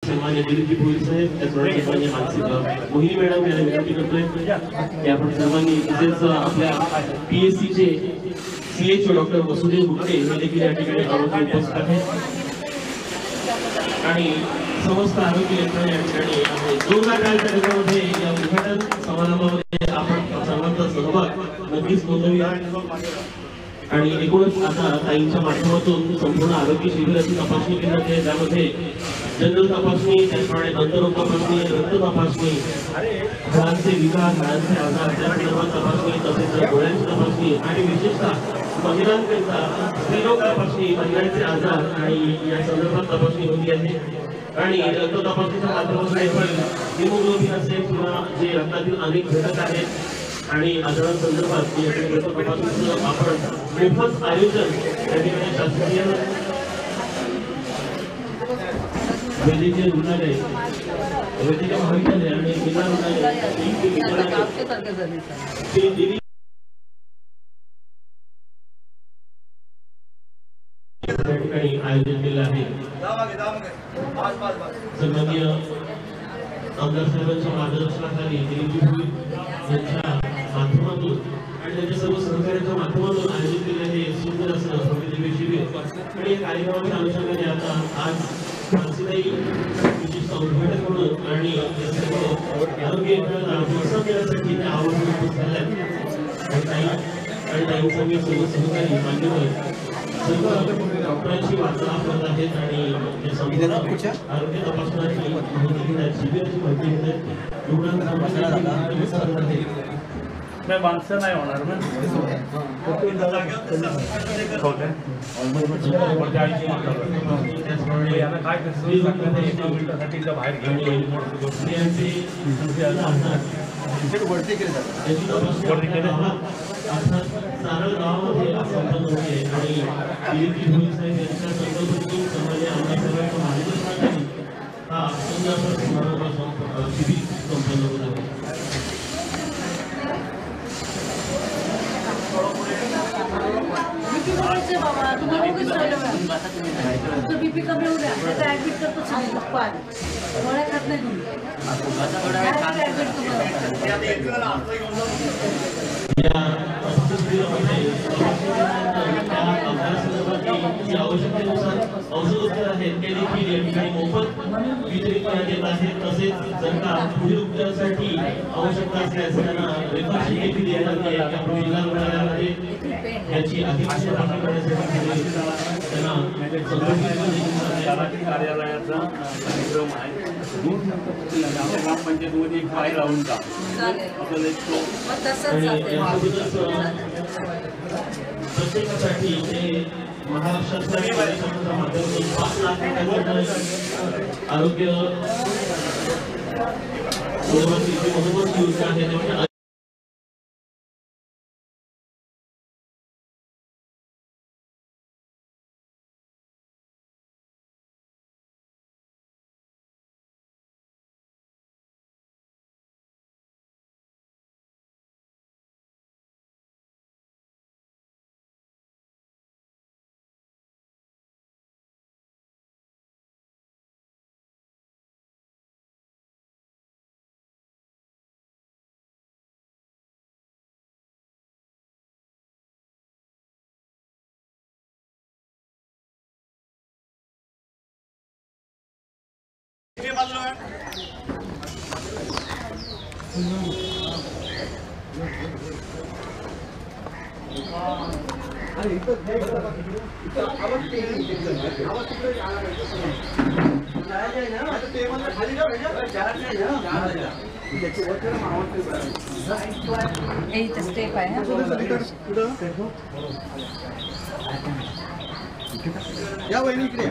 सन्मान्य दिलीपजी भोईर साहेब, त्याचबरोबर सन्मान्य मानसिक मोहिनी मॅडम यांना विनंती करतोय की आपण सर्वांनी तसेच आपल्या PSCचे CHO डॉक्टर वसुदेव गुप्ते हे देखील या ठिकाणी उपस्थित आहेत आणि समस्त आरोग्य यंत्रणा या ठिकाणी आहे. जोरदार कार्यक्रमामध्ये या उद्घाटन समारंभामध्ये आपण सर्वांचा सहभाग नक्कीच नोंदवूया आणि एकूणच आता ताईंच्या माध्यमातून संपूर्ण आरोग्य शिबिराची तपासणी केली जाते. त्यामध्ये जनरल तपासणी, त्याचप्रमाणे दंतरोग तपासणी, रक्त तपासणी, हाडांचे विकार, हाडांचे आजार त्या संदर्भात तपासणी, तसेच डोळ्यांची तपासणी आणि विशेषतः महिलांकरिता स्त्रीरोग तपासणी, महिलांचे आजार आणि या संदर्भात तपासणी होती आहे. आणि रक्त तपासणीच्या माध्यमातून हिमोग्लोबिन असेल किंवा जे रक्तातील अनेक घटक आहेत आणि आजारांसंदर्भात या ठिकाणी रक्त तपासणीचं आपण मोफत आयोजन या ठिकाणी शासकीय वैद्यकीय रुग्णालय, वैद्यकीय महाविद्यालय आणि जिल्हा रुग्णालय या ठिकाणी आयोजन केलं आहे. सन्माननीय आमदार साहेबांच्या मार्गदर्शनाखाली दिलीपजी भोईर यांच्या माध्यमातून आणि त्यांच्या सर्व सहकार्याच्या माध्यमातून आयोजित केलेले हे सुंदर असं भव्य शिबिर आणि या कार्यक्रमाच्या अनुषंगाने आता आज मानसीताई विशिष्ट उद्घाटन म्हणून आणि आरोग्य यंत्रणेला प्रोत्साहन देण्यासाठी त्या आवर्जून उपस्थित झाल्या आणि ताईंचा मी सर्व सहकारी मान्यवर सर्व डॉक्टरांची वार्तालाप करत आहेत आणि आरोग्य तपासण्याची माहिती घेत आहेत, शिबिराची माहिती घेत आहेत. रुग्णांना मैं माणसं नाही होणार ना काय कसं बाहेर घेऊन वरती केले सारळ गावामध्ये संपन्न होते आणि दिलीपजी भोईर साहेब यांच्या संकल्पनेतून सन्मान्य आमदार साहेबांच्या मार्गदर्शनाखाली हा सुंदर समारंभ शिबिर संपन्न होत आहे. बाबा तुम्हाला बीपी कमी होऊ द्या, त्याचा ऍडमिट करतो गोळ्या खात नाही तुम्ही आवश्यकतेनुसार औषधोपचार आहेत ते देखील या ठिकाणी मोफत वितरित करण्यात येत आहेत. तसेच जर का पुढील उपचारासाठी आवश्यकता असल्यास त्यांना रेफरन्स देखील देण्यात येते. या जिल्हा रुग्णालयामध्ये याची अधिक माहिती करण्यासाठी त्यांना कार्यालयाचा कार्यक्रम आहे. ग्रामपंचायतीमध्ये एक पाय लावून का प्रत्येकासाठी ते महाराष्ट्र शासनाच्या माध्यमातून 5 लाख रुपयांपर्यंत आरोग्य महत्त्वाची योजना आहे. स्टेप आहे या वहिनी इकडे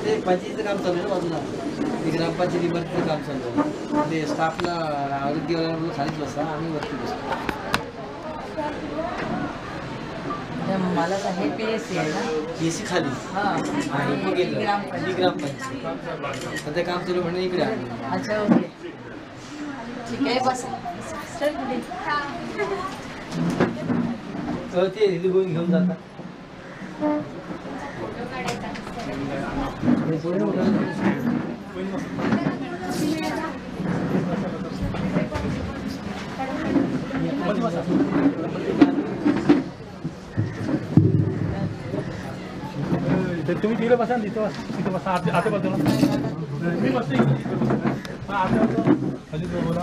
ते पंचायतीचं काम चालू आहे ना बाजूला, ग्रामपंचायती इमारतीचं काम चालू आहे. ते स्टाफला आरोग्य खालीच बसता, आम्ही वरती बसतो. बालासाहेब PSC आहे ना. PSC खाली हा आणि मग आणि गेलं ग्रामपंचायत. ग्रामपंचायत आता काम चालू म्हणून इकडे आलो. अच्छा ओके ठीक आहे बस चल पुढे. ते घेऊन जातात. तुम्ही तिकडे बसा तिथे बसा तिथे बसा आता बाजूला मी बसते आता बोला.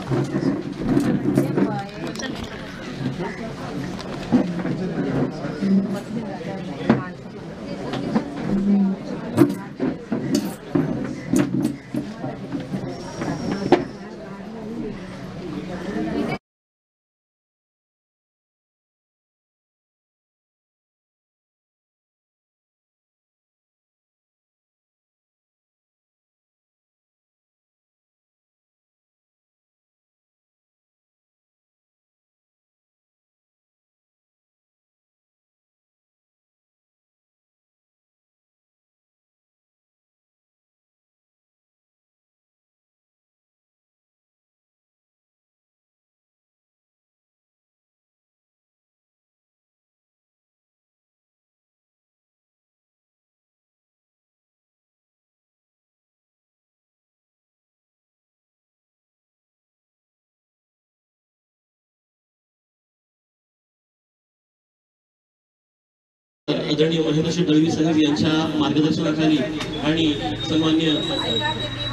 आदरणीय महेंद्रजी दळवी साहेब यांच्या मार्गदर्शनाखाली आणि सन्मान्य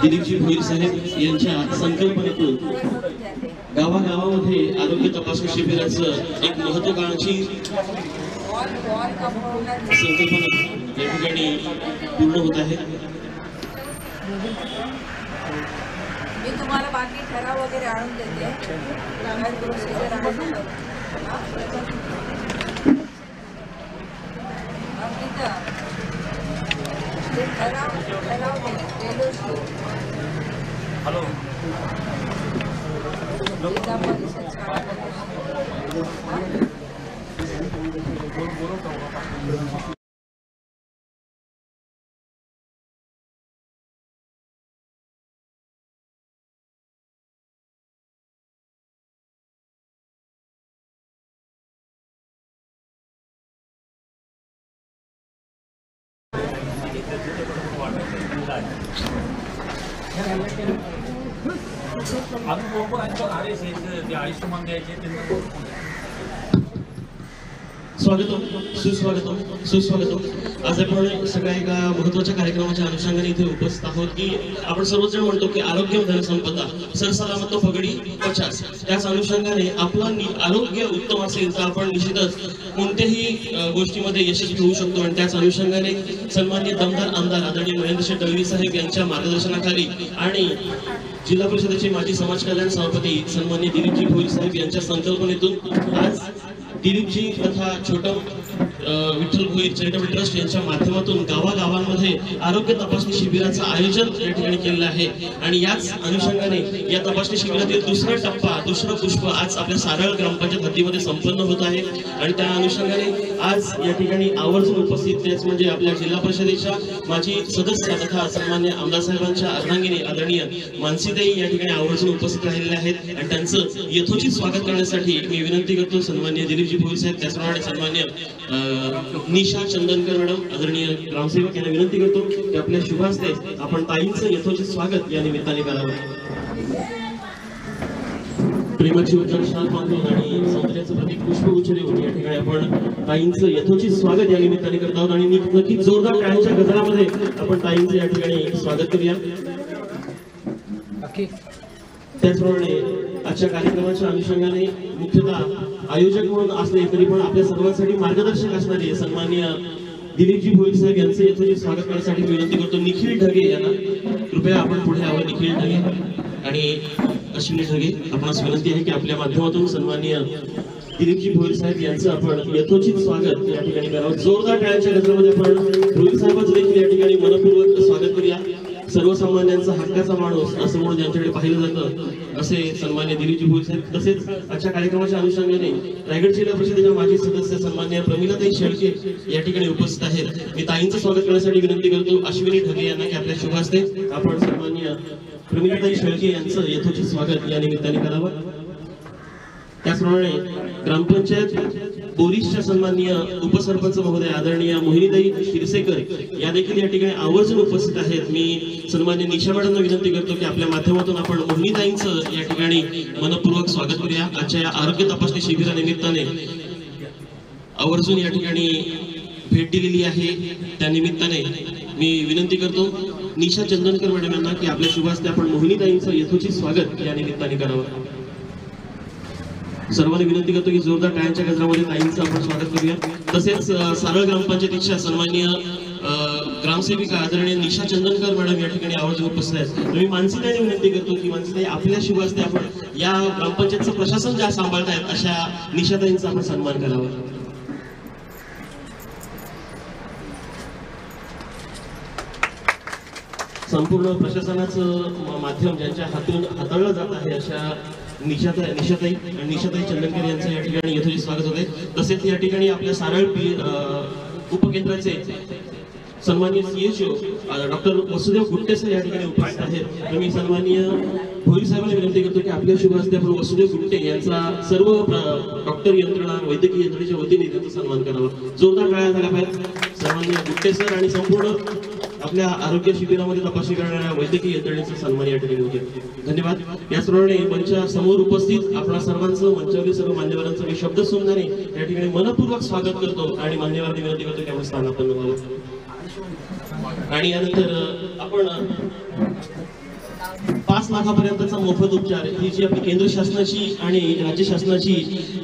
दिलीपजी भोईर साहेब यांच्या संकल्पनेतून गावागावामध्ये आरोग्य तपासणी शिबिराचं एक महत्त्वाकांक्षी संकल्पना या ठिकाणी पूर्ण होत आहे. मी तुम्हाला बाकी ठराव वगैरे आणून देते. हॅलो जिल्हा परिषद शाळा स्वागतम सुस्वागतम सुस्वागतम. आज आपण सगळ्या एका महत्त्वाच्या कार्यक्रमाच्या अनुषंगाने इथे उपस्थित आहोत की आपण सर्वजण म्हणतो की आरोग्य धनसंपदा सरसलामत पगडी 50. त्याच अनुषंगाने आपलं आरोग्य उत्तम असेल तर आपण निश्चितच कोणत्याही गोष्टीमध्ये यशस्वी होऊ शकतो. आणि त्याच अनुषंगाने सन्माननीय दमदार आमदार आदरणीय महेंद्रजी दळवी साहेब यांच्या मार्गदर्शनाखाली आणि जिल्हा परिषदेचे माजी समाज कल्याण सभापती सन्माननीय दिलीपजी भोईर साहेब यांच्या संकल्पनेतून आज दिलीपजी तथा छोटम विठ्ठल भोईर चॅरिटेबल ट्रस्ट यांच्या माध्यमातून गावागावांमध्ये आरोग्य तपासणी शिबिराचं आयोजन या ठिकाणी केलेलं आहे. आणि याच अनुषंगाने या तपासणी शिबिरातील दुसरं पुष्प आज आपल्या सारळ ग्रामपंचायत हद्दीमध्ये संपन्न होत आहे. आणि त्या अनुषंगाने आज या ठिकाणी आवर्जून उपस्थित तेच म्हणजे आपल्या जिल्हा परिषदेच्या माजी सदस्य तथा सन्मान्य आमदार साहेबांच्या अर्धांगिनी आदरणीय मानसीताई या ठिकाणी आवर्जून उपस्थित राहिलेले आहेत. आणि त्यांचं यथोचित स्वागत करण्यासाठी मी विनंती करतो सन्मान्य दिलीपजी भोईर साहेब त्याचप्रमाणे सन्मान्य निशा चंदनकर मॅडम आदरणीय ग्रामसेवक यांना विनंती करतो की आपल्या शुभ हस्ते आपण ताईंचं यथोचित स्वागत या निमित्ताने करावं. प्रेमाची उज्ज्वल शाल बांधून आणि सौंदर्याचं प्रतीक पुष्पगुच्छ देऊन या ठिकाणी आपण ताईंचं यथोचित स्वागत या निमित्ताने करत आहोत. आणि नक्कीच जोरदार टाळ्यांच्या गजरामध्ये आपण ताईंचं या ठिकाणी स्वागत करूया. त्याचप्रमाणे आजच्या कार्यक्रमाच्या अनुषंगाने मुख्यतः आयोजक म्हणून असले तरी पण आपल्या सर्वांसाठी मार्गदर्शक असणारे सन्माननीय दिलीपजी भोईर साहेब यांचे यथोचित स्वागत करण्यासाठी विनंती करतो. निखिल ढगे यांना कृपया आपण पुढे यावं. निखिल ढगे आणि अश्विनी ढगे आपणास विनंती आहे की आपल्या माध्यमातून सन्माननीय दिलीपजी भोईर साहेब यांचं आपण यथोचित स्वागत या ठिकाणी करावं. जोरदार टाळ्यांच्या गजरामध्ये आपण भोईर साहेबांचं देखील या ठिकाणी मनपूर्वक स्वागत करूया. सर्वसामान्यांचा हक्काचा माणूस असं म्हणून ज्यांच्याकडे पाहिलं जातं असे सन्मान्य दिलीपजी भोईर साहेब, तसेच आजच्या कार्यक्रमाच्या अनुषंगाने रायगड जिल्हा परिषदेच्या माजी सदस्य सन्मान्य प्रमिलाताई शेळके या ठिकाणी उपस्थित आहेत. मी ताईंचं स्वागत करण्यासाठी विनंती करतो अश्विनी ढगे यांना की आपल्या शुभ हस्ते आपण सन्मान्य प्रमिलाताई शेळके यांचं यथोचित स्वागत या निमित्ताने करावं. त्याचप्रमाणे ग्रामपंचायत बोरीसच्या सन्माननीय उपसरपंच महोदय आदरणीय मोहिनीताई शिरसेकर या देखील या ठिकाणी आवर्जून उपस्थित आहेत. मी सन्मान्य निशा मॅडमना विनंती करतो की आपल्या माध्यमातून आपण मोहिनीताईंचं या ठिकाणी मनपूर्वक स्वागत करूया. आजच्या या आरोग्य तपासणी शिबिरानिमित्ताने आवर्जून या ठिकाणी भेट दिलेली आहे. त्या निमित्ताने मी विनंती करतो निशा चंदनकर मॅडम यांना की आपल्या शुभ हस्ते आपण मोहिनीताईंचं यथोचित स्वागत या निमित्ताने करावं. सर्वांनी विनंती करतो की जोरदार टाळ्यांच्या गजरामध्ये ताईंचं आपण स्वागत करूया. तसेच सारळ ग्रामपंचायतीच्या सन्माननीय ग्रामसेविका आदरणीय निशा चंदनकर मॅडम या ठिकाणी आवर्जून उपस्थित आहेत. मी मानसीताईंनी विनंती करतो की मानसीताई आपल्या शुभ हस्ते आपण या ग्रामपंचायतचं प्रशासन ज्या सांभाळतायत अशा निशाताईंचा आपण सन्मान करावा. संपूर्ण प्रशासनाचं माध्यम ज्यांच्या हातून हाताळलं जात आहे अशा निशाताई चंदनकर यांचं या ठिकाणी यथोचित स्वागत होते. तसेच या ठिकाणी आपल्या सारळ उपकेंद्राचे सन्माननीय CHO doctor Vasudev Gutte sir या ठिकाणी उपस्थित आहेत. मी सन्माननीय भोईर साहेबांना विनंती करतो की आपल्या शुभ हस्ते आपण वसुदेव गुट्टे यांचा सर्व डॉक्टर यंत्रणा वैद्यकीय यंत्रणेच्या वतीने त्यांचा सन्मान करावा. जोरदार टाळ्या झाल्या पाहिजेत. सन्माननीय गुट्टे सर आणि संपूर्ण आपल्या आरोग्य शिबिरामध्ये तपासणी करणाऱ्या वैद्यकीय यंत्रणेचा सन्मान या ठिकाणी होते. धन्यवाद. याचप्रमाणे मंचा समोर उपस्थित आपल्या सर्वांचं मंचावरील सर्व मान्यवरांचं मी शब्द सुमनाने या ठिकाणी मनपूर्वक स्वागत करतो आणि मान्यवरांनी विनंती करतो की आपण स्थानापन्न व्हावं. आणि यानंतर आपण 5 लाखापर्यंतचा मोफत उपचार ही जी आपली केंद्र शासनाची आणि राज्य शासनाची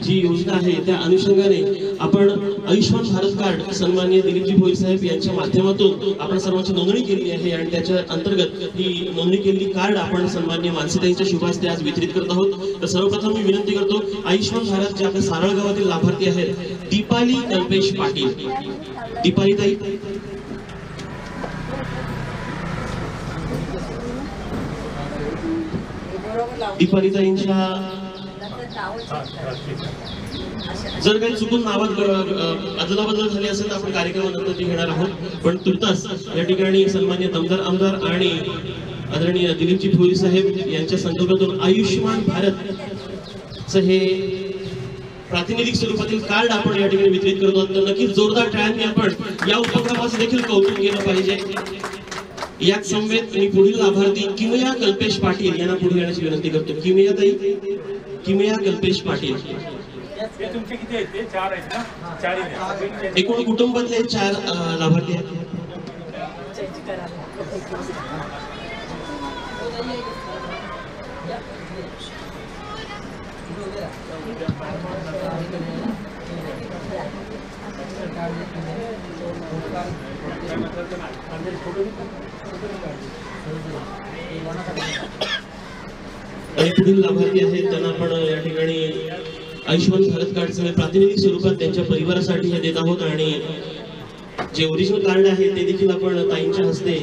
जी योजना आहे त्या अनुषंगाने आपण आयुष्मान भारत कार्ड सन्माननीय दिलीपजी भोईर साहेब यांच्या माध्यमातून आपण सर्वांची नोंदणी केली आहे आणि त्याच्या अंतर्गत ही नोंदणी केलेली कार्ड आपण सन्माननीय मानसीताईंच्या शुभ हस्ते आज वितरित करत आहोत. तर सर्वप्रथम मी विनंती करतो आयुष्मान भारत जे आपल्या सारळ गावातील लाभार्थी आहेत दीपाली कल्पेश पाटील. दीपाली ताई दीपालीताईंच्या जर काही चुकून नावात अदलाबदल झाली असेल तर आपण कार्यक्रमानंतर ती घेणार आहोत. पण तुर्तास या ठिकाणी सन्मान्य दमदार आमदार आणि आदरणीय दिलीपजी भोईर साहेब यांच्या संकल्पनेतून आयुष्मान भारत हे प्रातिनिधिक स्वरूपातील कार्ड आपण या ठिकाणी वितरित करतो. तर नक्कीच जोरदार टाळ्यांनी आपण या उपक्रमाचं देखील कौतुक केलं पाहिजे. याच समवेत मी पुढील लाभार्थी किमया कल्पेश पाटील यांना पुढे येण्याची विनंती करतो. किमया ताई, किमया कल्पेश पाटील. तुमचे किती आहेत ते? 4 आहेत ना? 4 आहेत. एकूण कुटुंबातले 4 लाभार्थी आहेत. आणि पुढील लाभार्थी आहेत त्यांना आपण या ठिकाणी आयुष्मान भारत कार्डचं प्रातिनिधिक स्वरूपात त्यांच्या परिवारासाठी हे देत आहोत आणि जे ओरिजिनल कार्ड आहे ते देखील आपण ताईंच्या हस्ते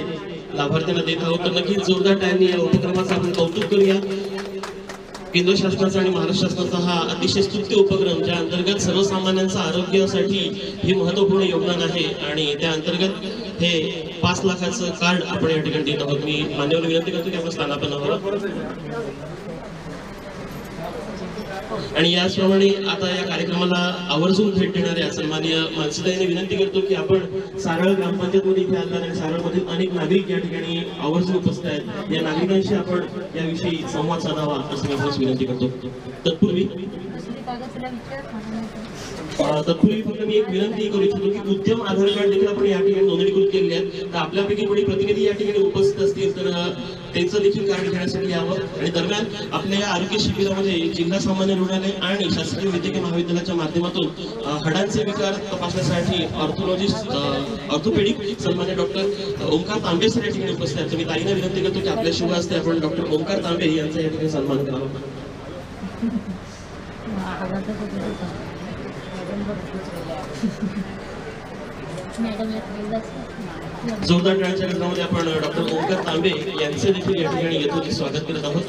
लाभार्थ्यांना देत आहोत. तर नक्कीच जोरदार टाळ्यांनी या उपक्रमाचं आपण कौतुक करूया. केंद्र शासनाचा आणि महाराष्ट्र शासनाचा हा अतिशय स्तुत्य उपक्रम ज्या अंतर्गत सर्वसामान्यांच्या आरोग्यासाठी हे महत्त्वपूर्ण योगदान आहे आणि त्या अंतर्गत हे 5 लाखाचं कार्ड आपण या ठिकाणी देत आहोत. मी मान्यवर विनंती करतो की आपण स्थानापन्न व्हावं. आणि याचप्रमाणे आता या कार्यक्रमाला आवर्जून भेट देणाऱ्या सन्माननीय मानसीताईंनी विनंती करतो की आपण सारळ ग्रामपंचायतमध्ये इथे आला आणि सारळमधील अनेक नागरिक या ठिकाणी आवर्जून उपस्थित आहेत. या नागरिकांशी आपण याविषयी संवाद साधावा असं मी आपल्यास विनंती करतो. तत्पूर्वी फक्त मी एक विनंती करू इच्छितो की उद्यम आधार कार्ड देखील आपण या ठिकाणी नोंदणीकृत केलेली आहे. तर आपल्यापैकी कोणी प्रतिनिधी या ठिकाणी उपस्थित असतील तर त्यांचं देखील कार्ड घेण्यासाठी यावं. आणि दरम्यान आपल्या या आरोग्य शिबिरामध्ये जिल्हा सामान्य रुग्णालय आणि शासकीय वैद्यकीय महाविद्यालयाच्या माध्यमातून हाडांचे विकार तपासण्यासाठी ऑर्थोपेडिक सन्मान्य डॉक्टर ओंकार तांबे सर या ठिकाणी उपस्थित आहेत. मी ताईंना विनंती करतो की आपल्या शुभ हस्ते आपण डॉक्टर ओंकार तांबे यांचा या ठिकाणी सन्मान करावा. जोरदार टाळ्यांच्या गजरामध्ये आपण डॉक्टर ओंकार तांबे यांचे देखील या ठिकाणी यथोचित स्वागत करत आहोत.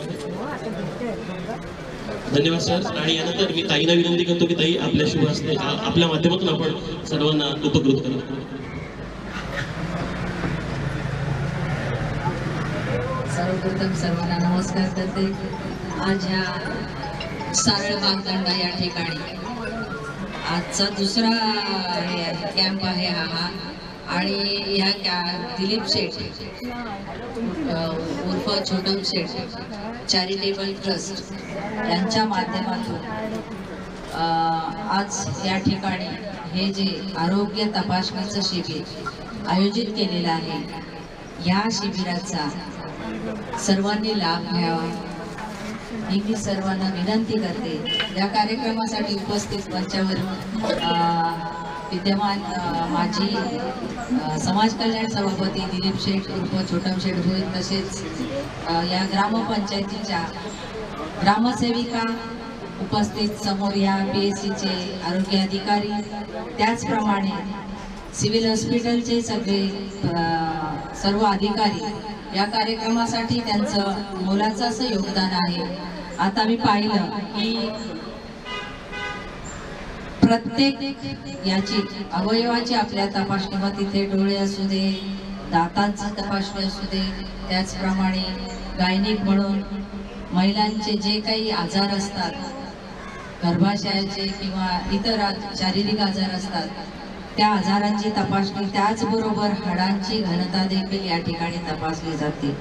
धन्यवाद सर. आणि यानंतर मी ताईला विनंती करतो की ताई आपल्या शुभ हस्ते आपल्या माध्यमातून आपण सर्वांना उपकृत करू. सर्वप्रथम सर्वांना नमस्कार करते. आज ह्या सारळ बागदंडा या ठिकाणी आजचा दुसरा कॅम्प आहे हा. आणि ह्या दिलीप शेठ उर्फ छोटम शेठ चॅरिटेबल ट्रस्ट यांच्या माध्यमातून आज या ठिकाणी हे जे आरोग्य तपासणीचं शिबिर आयोजित केलेलं आहे, ह्या शिबिराचा सर्वांनी लाभ घ्यावा ही मी सर्वांना विनंती करते. या कार्यक्रमासाठी उपस्थित मंचावर विद्यमान माजी समाज कल्याण सभापती दिलीप शेठ उर्फ छोटम शेठ होईल, तसेच या ग्रामपंचायतीच्या ग्रामसेविका उपस्थित समोर या PSCचे आरोग्य अधिकारी, त्याचप्रमाणे सिव्हिल हॉस्पिटलचे सगळे सर्व अधिकारी या कार्यक्रमासाठी त्यांचं मोलाचं असं योगदान आहे. आता मी पाहिलं की प्रत्येक याची अवयवाची आपल्या तपासणी, मग तिथे डोळे असू दे, दातांची तपासणी असू दे, त्याचप्रमाणे गायनिक म्हणून महिलांचे जे काही आजार असतात, गर्भाशयाचे किंवा इतर शारीरिक आजार असतात, त्या आजारांची तपासणी, त्याचबरोबर हाडांची घनता देखील या ठिकाणी तपासली जाते.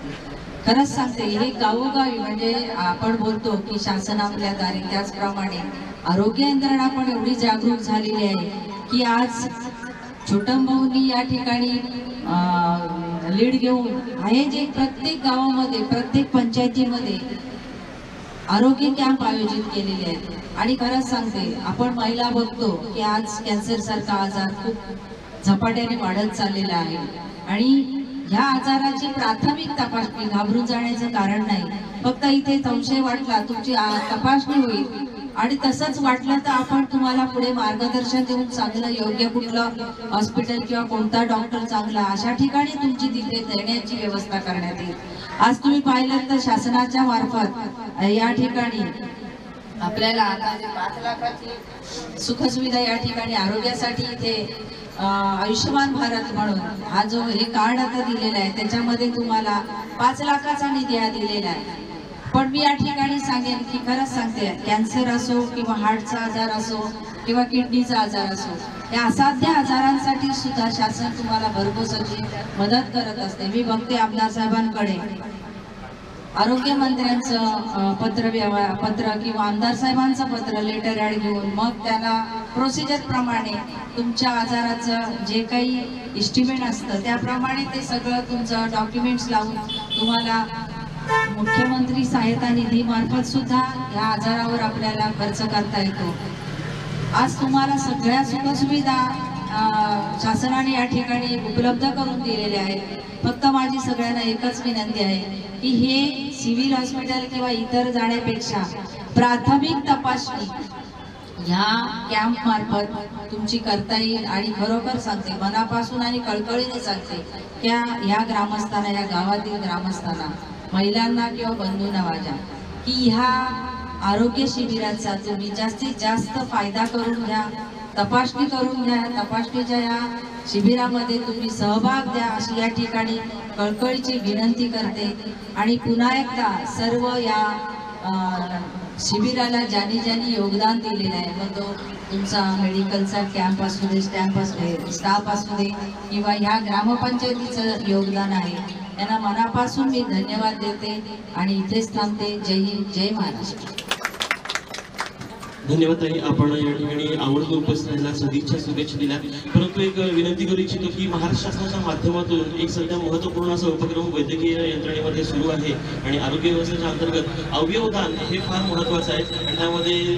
खरंच सांगते, हे गावोगावी म्हणजे आपण बोलतो की शासन आपल्या दारी, त्याचप्रमाणे आरोग्य यंत्रणा पण एवढी जागरूक झालेली आहे की आज छोटम भाऊंनी या ठिकाणी लीड घेऊन आहे जे प्रत्येक गावामध्ये प्रत्येक पंचायतीमध्ये आरोग्य कॅम्प आयोजित केलेले आहेत. आणि खरंच सांगते, आपण महिला बघतो की आज कॅन्सर सारखा आजार खूप झपाट्याने वाढत चाललेला आहे. आणि ह्या आजाराची प्राथमिक तपासणी घाबरून जाण्याचं कारण नाही. फक्त इथे संशय वाटला तुमची तपासणी होईल आणि तसंच वाटलं तर आपण तुम्हाला पुढे मार्गदर्शन देऊन चांगलं योग्य कुठलं हॉस्पिटल किंवा कोणता डॉक्टर चांगला अशा ठिकाणी तुमची तिथे देण्याची व्यवस्था करण्यात येईल. आज तुम्ही पाहिलं तर शासनाच्या मार्फत या ठिकाणी आपल्याला आता 5 लाखाची सुखसुविधा या ठिकाणी आरोग्यासाठी इथे आयुष्यमान भारत म्हणून हा जो हे कार्ड आता दिलेला आहे त्याच्यामध्ये तुम्हाला 5 लाखाचा निधी दिलेला आहे. पण मी या ठिकाणी सांगेन की खरंच सांगते, कॅन्सर असो किंवा हार्टचा आजार असो किंवा किडनीचा आजार असो, या असाध्य आजारांसाठी सुद्धा शासन तुम्हाला भरघोस अशी मदत करत असते. मी बघते आमदार साहेबांकडे आरोग्यमंत्र्यांचं पत्र किंवा आमदार साहेबांचं पत्र लेटर ॲड घेऊन मग त्याला प्रोसिजर प्रमाणे तुमच्या आजाराचं जे काही इस्टिमेट असतं त्याप्रमाणे ते सगळं तुमचं डॉक्युमेंट्स लावून तुम्हाला मुख्यमंत्री सहायता निधी मार्फत सुद्धा या आजारावर आपल्याला खर्च करता येतो. आज तुम्हाला सगळ्या सुखसुविधा शासनाने या ठिकाणी उपलब्ध करून दिलेल्या आहेत. फक्त माझी सगळ्यांना एकच विनंती आहे की हे सिव्हिल हॉस्पिटल किंवा इतर जाण्यापेक्षा प्राथमिक तपासणी ह्या कॅम्प मार्फत तुमची करता येईल. आणि खरोखर सांगते, मनापासून आणि कळकळीने सांगते, त्या ह्या ग्रामस्थांना, या गावातील ग्रामस्थांना, महिलांना किंवा बंधूंना माझ्या, की ह्या आरोग्य शिबिराचा तुम्ही जास्तीत जास्त फायदा करून घ्या, तपासणी करून घ्या. तपासणीच्या या शिबिरामध्ये तुम्ही सहभाग द्या अशी या ठिकाणी कळकळीची विनंती करते. आणि पुन्हा एकदा सर्व या शिबिराला ज्यांनी योगदान दिलेलं आहे, मग तो तुमचा मेडिकलचा कॅम्प असू दे, स्टाफ असू दे किंवा ह्या ग्रामपंचायतीचं योगदान आहे, त्यांना मनापासून मी धन्यवाद देते आणि इथेच थांबते. जय हिंद, जय महाराष्ट्र. धन्यवाद ताई, आपण या ठिकाणी आवर्जून उपस्थित राहिला, सदिच्छा शुभेच्छा दिल्या. परंतु एक विनंती करू इच्छितो की महाराष्ट्र शासनाच्या माध्यमातून एक सध्या महत्त्वपूर्ण असा उपक्रम वैद्यकीय यंत्रणेमध्ये सुरू आहे आणि आरोग्य व्यवस्थेच्या अंतर्गत अवयवदान हे फार महत्त्वाचं आहे. आणि त्यामध्ये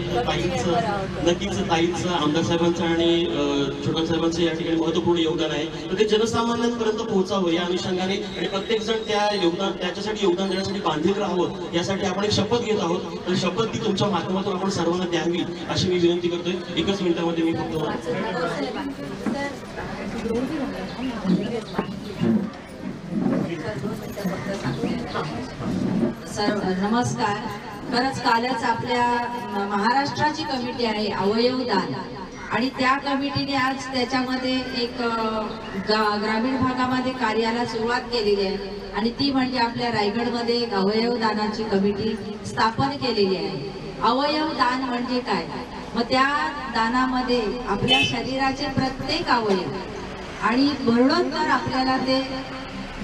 ताईंचं आमदार साहेबांचं आणि छोटम साहेबांचं या ठिकाणी महत्त्वपूर्ण योगदान आहे. तर ते जनसामान्यांपर्यंत पोहोचावं या अनुषंगाने आणि प्रत्येकजण त्याच्यासाठी योगदान देण्यासाठी बांधील राहावं यासाठी आपण एक शपथ घेत आहोत. तर शपथ ती तुमच्या माध्यमातून आपण सर्वांना द्यावी राहतील अशी मी विनंती करतोय. एकच मिनिटामध्ये मी फक्त सर नमस्कार. खरंच कालच आपल्या महाराष्ट्राची कमिटी आहे अवयवदान आणि त्या कमिटीने आज त्याच्यामध्ये एक ग्रामीण भागामध्ये कार्याला सुरुवात केलेली आहे आणि ती म्हणजे आपल्या रायगडमध्ये एक अवयवदानाची कमिटी स्थापन केलेली आहे. अवयवदान म्हणजे काय? मग त्या दानामध्ये आपल्या शरीराचे प्रत्येक अवयव आणि मरणोत्तर आपल्याला ते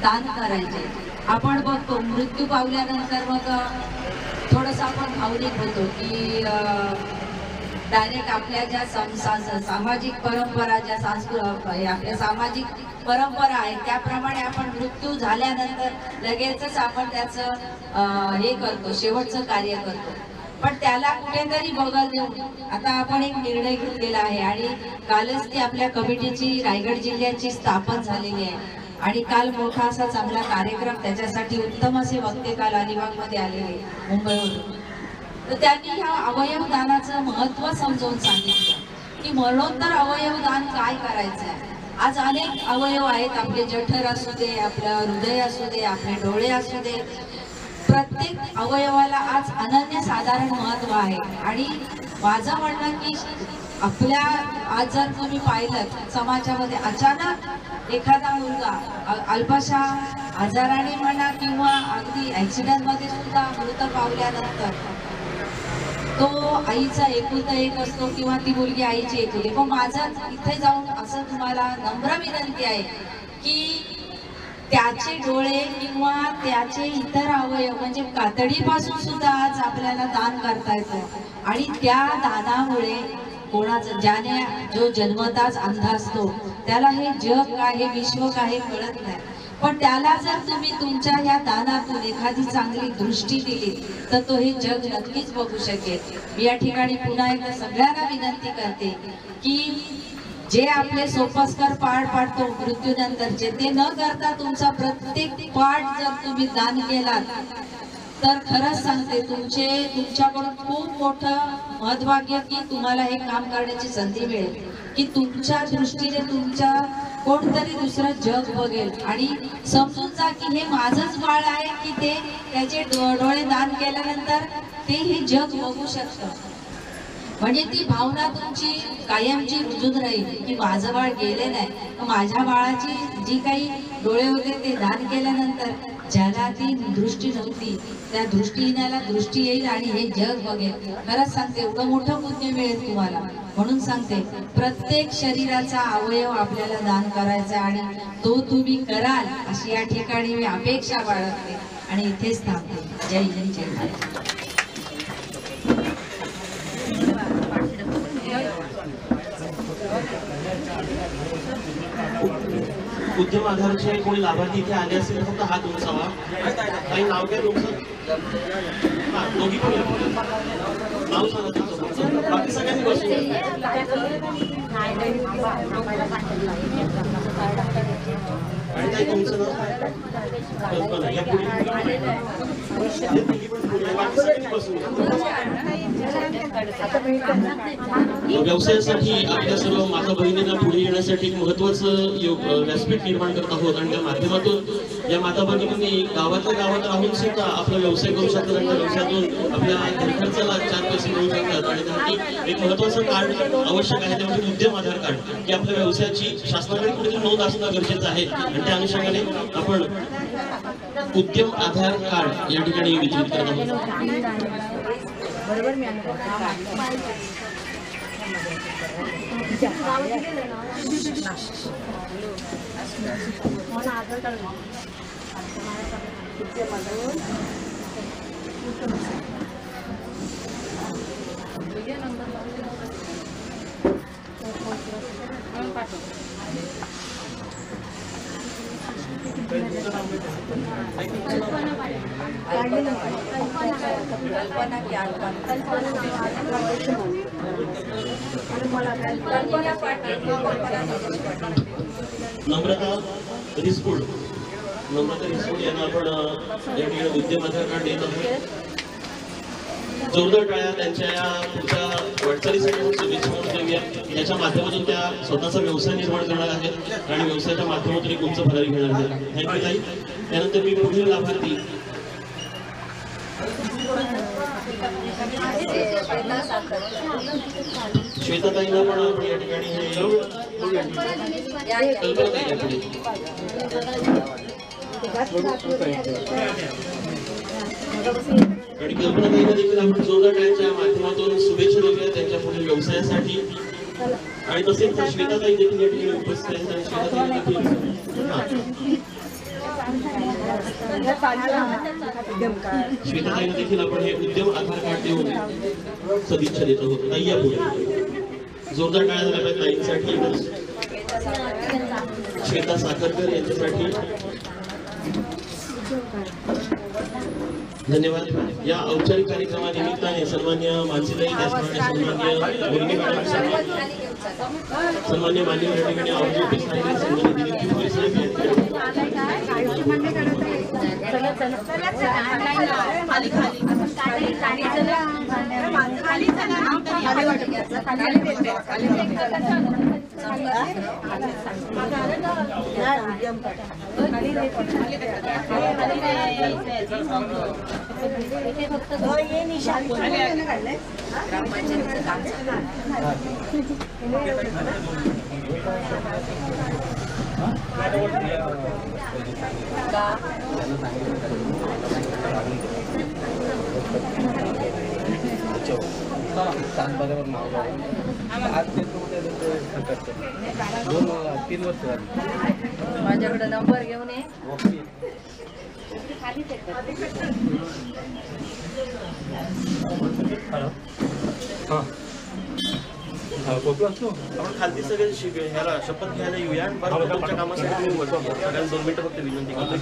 दान करायचे. आपण बघतो मृत्यू पावल्यानंतर मग थोडंसं आपण भावनिक होतो की डायरेक्ट आपल्या ज्या सामाजिक परंपरा ज्या आपल्या सामाजिक परंपरा आहेत त्याप्रमाणे आपण मृत्यू झाल्यानंतर लगेचच आपण त्याचं हे करतो, शेवटचं कार्य करतो. पण त्याला कुठेतरी बगल देऊन आता आपण एक निर्णय घेतलेला आहे आणि कालच ती आपल्या कमिटीची रायगड जिल्ह्याची स्थापन झालेली आहे आणि काल मोठा असा चांगला कार्यक्रम त्याच्यासाठी उत्तम असे वक्ते काल अलिबागमध्ये आलेले मुंबईवरून. तर त्यांनी ह्या अवयवदानाचं महत्त्व समजावून सांगितलं की मरणोत्तर अवयवदान काय करायचं आहे. आज अनेक अवयव आहेत, आपले जठर असू दे, आपलं हृदय असू दे, आपले डोळे असू दे, प्रत्येक अवयवाला आज अनन्यसाधारण महत्त्व आहे. आणि माझं म्हणणं की आपल्या आज जर तुम्ही पाहिलं समाजामध्ये अचानक एखादा मुलगा अल्पशा आजाराने म्हणा किंवा अगदी ॲक्सिडेंटमध्ये सुद्धा मृत पावल्यानंतर तो आईचा एकुलता एक असतो किंवा ती मुलगी आईची एकुलती. पण माझं इथे जाऊन असं तुम्हाला नम्र विनंती आहे की त्याचे डोळे किंवा त्याचे इतर अवयव म्हणजे कातडीपासून सुद्धा आज आपल्याला दान करता येतं आणि त्या दानामुळे कोणाचं ज्याने जो जन्मताच अंध असतो त्याला हे जग काय हे विश्व काय कळत नाही. पण त्याला जर तुम्ही तुमच्या ह्या दानातून एखादी चांगली दृष्टी दिली तर तो हे जग नक्कीच बघू शकेल. मी या ठिकाणी पुन्हा एकदा सगळ्यांना विनंती करते की जे आपले सोपस्कर पाठ पाडतो मृत्यूनंतरचे ते न करता तुमचा प्रत्येक पाठ जर तुम्ही दान केलात तर खरंच सांगते तुमच्याकडून खूप मोठं महत्भाग्य की तुम्हाला हे काम करण्याची संधी मिळेल की तुमच्या दृष्टीने तुमच्या कोणतरी दुसरं जग बघेल आणि समजून जा की हे माझंच बाळ आहे की ते त्याचे डोळे दान केल्यानंतर ते हे जग बघू शकतं. म्हणजे ती भावना तुमची कायमची रुजून राहील की माझं बाळ गेले नाही, माझ्या बाळाची जी काही डोळे होते ते दान केल्यानंतर ज्याला ती दृष्टी नव्हती त्या दृष्टीहीनाला दृष्टी येईल आणि हे जग बघेल. खरंच सांगते एवढं मोठं पुण्य मिळेल तुम्हाला. म्हणून सांगते प्रत्येक शरीराचा अवयव आपल्याला दान करायचा आणि तो तुम्ही कराल अशी या ठिकाणी मी अपेक्षा बाळगते आणि इथेच थांबते. जय हिंद, जय भारत. उद्यम आधारचे कोणी लाभार्थी इथे आले असेल फक्त हात उंचावा. काही नाव काय तुमचं? दोघी पण नाव सांगा तुमचं. बाकी सगळ्यांनी बसून आणि काही तुमचं नाव या पुढे व्यवसायासाठी आपल्या सर्व माता भगिनींना पुढे येण्यासाठी एक महत्वाचं व्यासपीठ निर्माण करत आहोत आणि त्या माध्यमातून या माता भगिनींनी गावातल्या गावात राहून सुद्धा आपला व्यवसाय करू शकतात आणि त्या व्यवसायातून आपल्या खर्चाला 4 पैसे मिळू शकतात. आणि त्यासाठी एक महत्वाचं कार्ड आवश्यक आहे, ते म्हणजे उद्यम आधार कार्ड, की आपल्या व्यवसायाची शासनाकडे कुठेतरी नोंद असणं गरजेचं आहे. आणि त्या अनुषंगाने आपण उद्यम आधार कार्ड या ठिकाणी वितरित करत आहोत. बरोबर मी नम्रता रिस्पुड यांना आपण या ठिकाणी उद्यम आधार कार्ड देत आहोत. जोरदार टाळ्या त्यांच्या या पुढच्या वाटचालीसाठी शुभेच्छा म्हणून देऊया. याच्या माध्यमातून त्या स्वतःचा व्यवसाय निर्माण करणार आहेत आणि व्यवसायाच्या माध्यमातून एक उंच भरारी घेणार आहेत. थँक्यू ताई. त्यानंतर मी पुढील लाभार्थी श्वेताताईंना पण आपण या ठिकाणी आणि कल्पनाताईंना देखील आपण जोरदार टाळ्यांच्या माध्यमातून शुभेच्छा देऊया त्यांच्या पुढील व्यवसायासाठी. आणि तसेच श्वेताताई देखील या ठिकाणी उपस्थित आहेत आणि श्वेताताईंना देखील आपण हे उद्यम आधार कार्ड देऊन सदिच्छा देत आहोत. ताई या पुढे जोरदार टाळ्या झाल्या पाहिजे ताईंसाठी. श्वेता साखरकर यांच्यासाठी धन्यवाद. या औपचारिक कार्यक्रमानिमित्ताने सन्मान्य मानसीताई त्याचप्रमाणे सन्मान्य मान्यवर या ठिकाणी उपस्थित आहेत. सन्मान्य दिलीप भोईर साहेब माझ्याकडे नंबर घेऊन ये. आपण खालती सगळे ह्याला शपथ घ्यायला येऊया आणि बरं तुमच्या कामासाठी मी बोलतो. सगळ्यांना 2 मिनिटं फक्त विनंती करतो.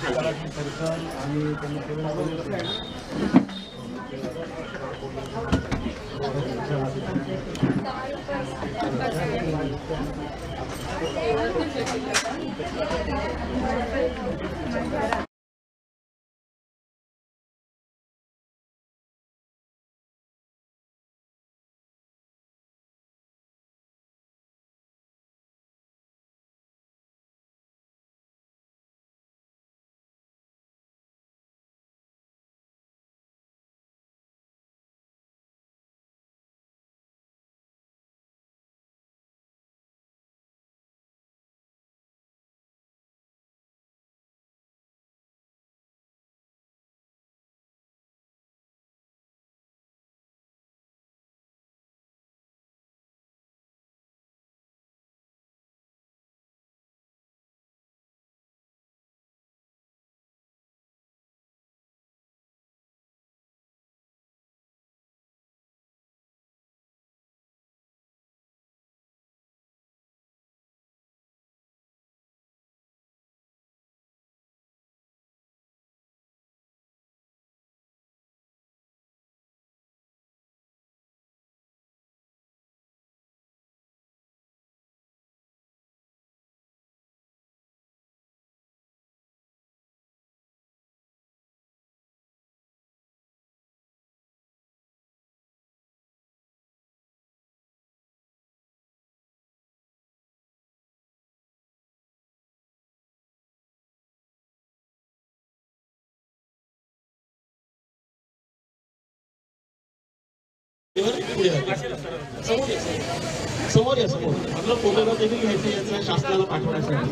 समोर या समोर आपला फोटोग्राफ देखील घ्यायचा याचा शासनाला पाठवण्यासाठी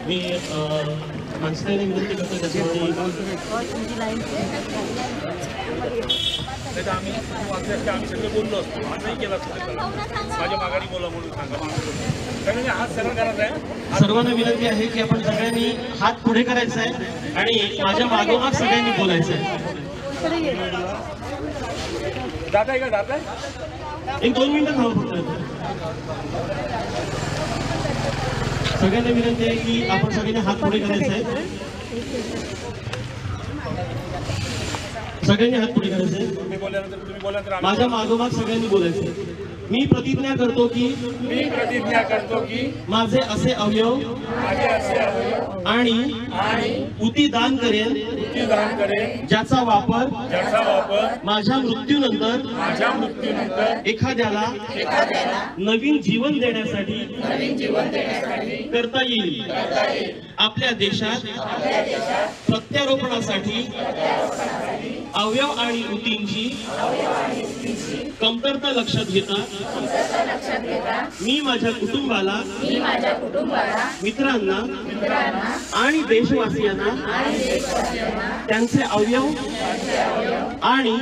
मी माणसाने विनंती करतो. त्याच्यामुळे आम्ही सगळे बोललो असतो. नाही केला माझ्या माघारी बोला म्हणून सांगा. सगळ्यांनी हात सरळ करायचा आहे. सर्वांना विनंती आहे की आपण सगळ्यांनी हात पुढे करायचा आहे आणि माझ्या मागोमाग सगळ्यांनी बोलायचं आहे. जाताय का जाताय? 1-2 मिनिटं थांबा फक्त. सगळ्यांना विनंती आहे की आपण सगळ्यांनी हात पुढे करायचा आहे. सगळ्यांनी हात पुढे करायचे. तुम्ही बोलल्यानंतर माझ्या मागोमाग सगळ्यांनी बोलायचं. मी प्रतिज्ञा करतो की माझे असे अवयव आणि उती दान करेन ज्याचा वापर माझ्या मृत्यूनंतर एखाद्याला नवीन जीवन देण्यासाठी करता येईल. आपल्या देशात प्रत्यारोपणासाठी अवयव आणि उतींची कमतरता लक्षात घेता मी माझ्या कुटुंबाला मित्रांना आणि देशवासियांना त्यांचे अवयव आणि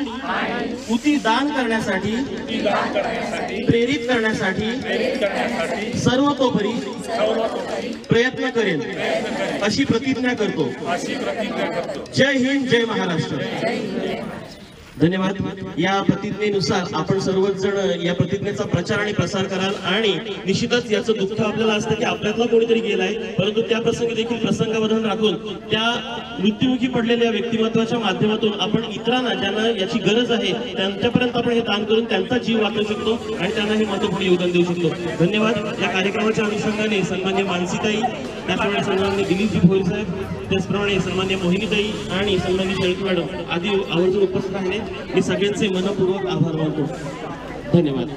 उती दान करण्यासाठी प्रेरित करण्यासाठी सर्वतोपरी प्रयत्न करेन अशी प्रतिज्ञा करतो. जय हिंद, जय महाराष्ट्र. धन्यवाद. या प्रतिज्ञेनुसार आपण सर्वच जण या प्रतिज्ञेचा प्रचार आणि प्रसार कराल आणि निश्चितच याचं दुःख आपल्याला असतं की आपल्यातला कोणीतरी गेलाय, परंतु त्या प्रसंगी देखील प्रसंगावधान राखून त्या मृत्युमुखी पडलेल्या व्यक्तिमत्वाच्या माध्यमातून आपण इतरांना ज्यांना याची गरज आहे त्यांच्यापर्यंत आपण हे दान करून त्यांचा जीव वाचवू शकतो आणि त्यांना हे महत्त्वपूर्ण योगदान देऊ शकतो. धन्यवाद. या कार्यक्रमाच्या अनुषंगाने सन्मान्य मानसीताई, त्याचप्रमाणे सन्मान्य दिलीपजी भोईर साहेब, त्याचप्रमाणे सन्मान्य मोहिनीताई आणि सन्मान्य शेळके मॅडम आदी आवर्जून उपस्थित राहिले मी सगळ्यांचे मनपूर्वक आभार मानतो. धन्यवाद.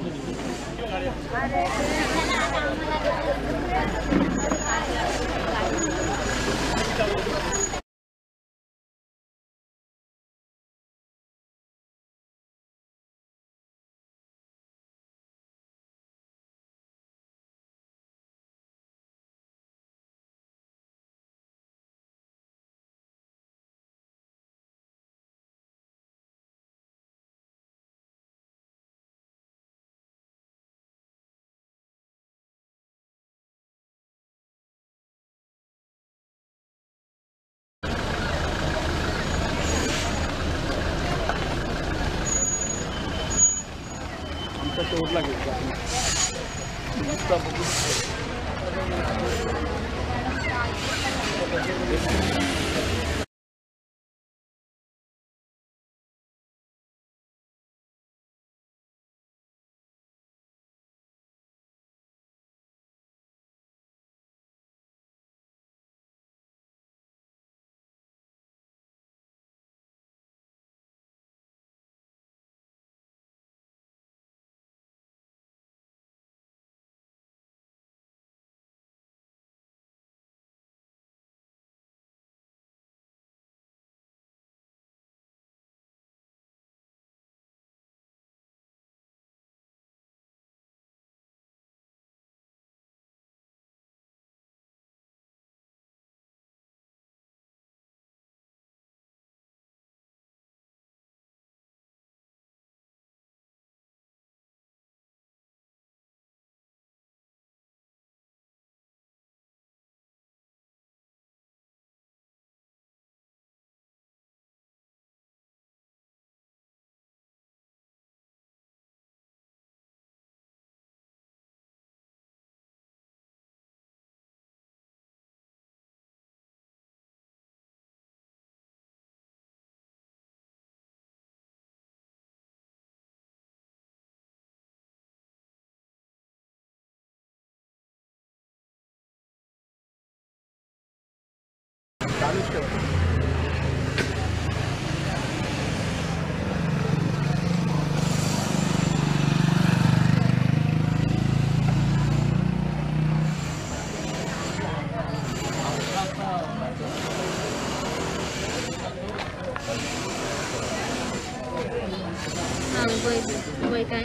वय काय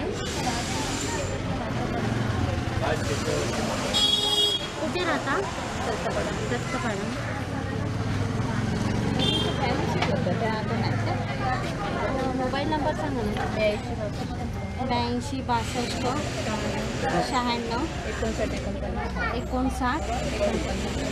कुठे राहता? दत्तपाडा. मोबाईल नंबर सांगा ना. 82 62 96 59.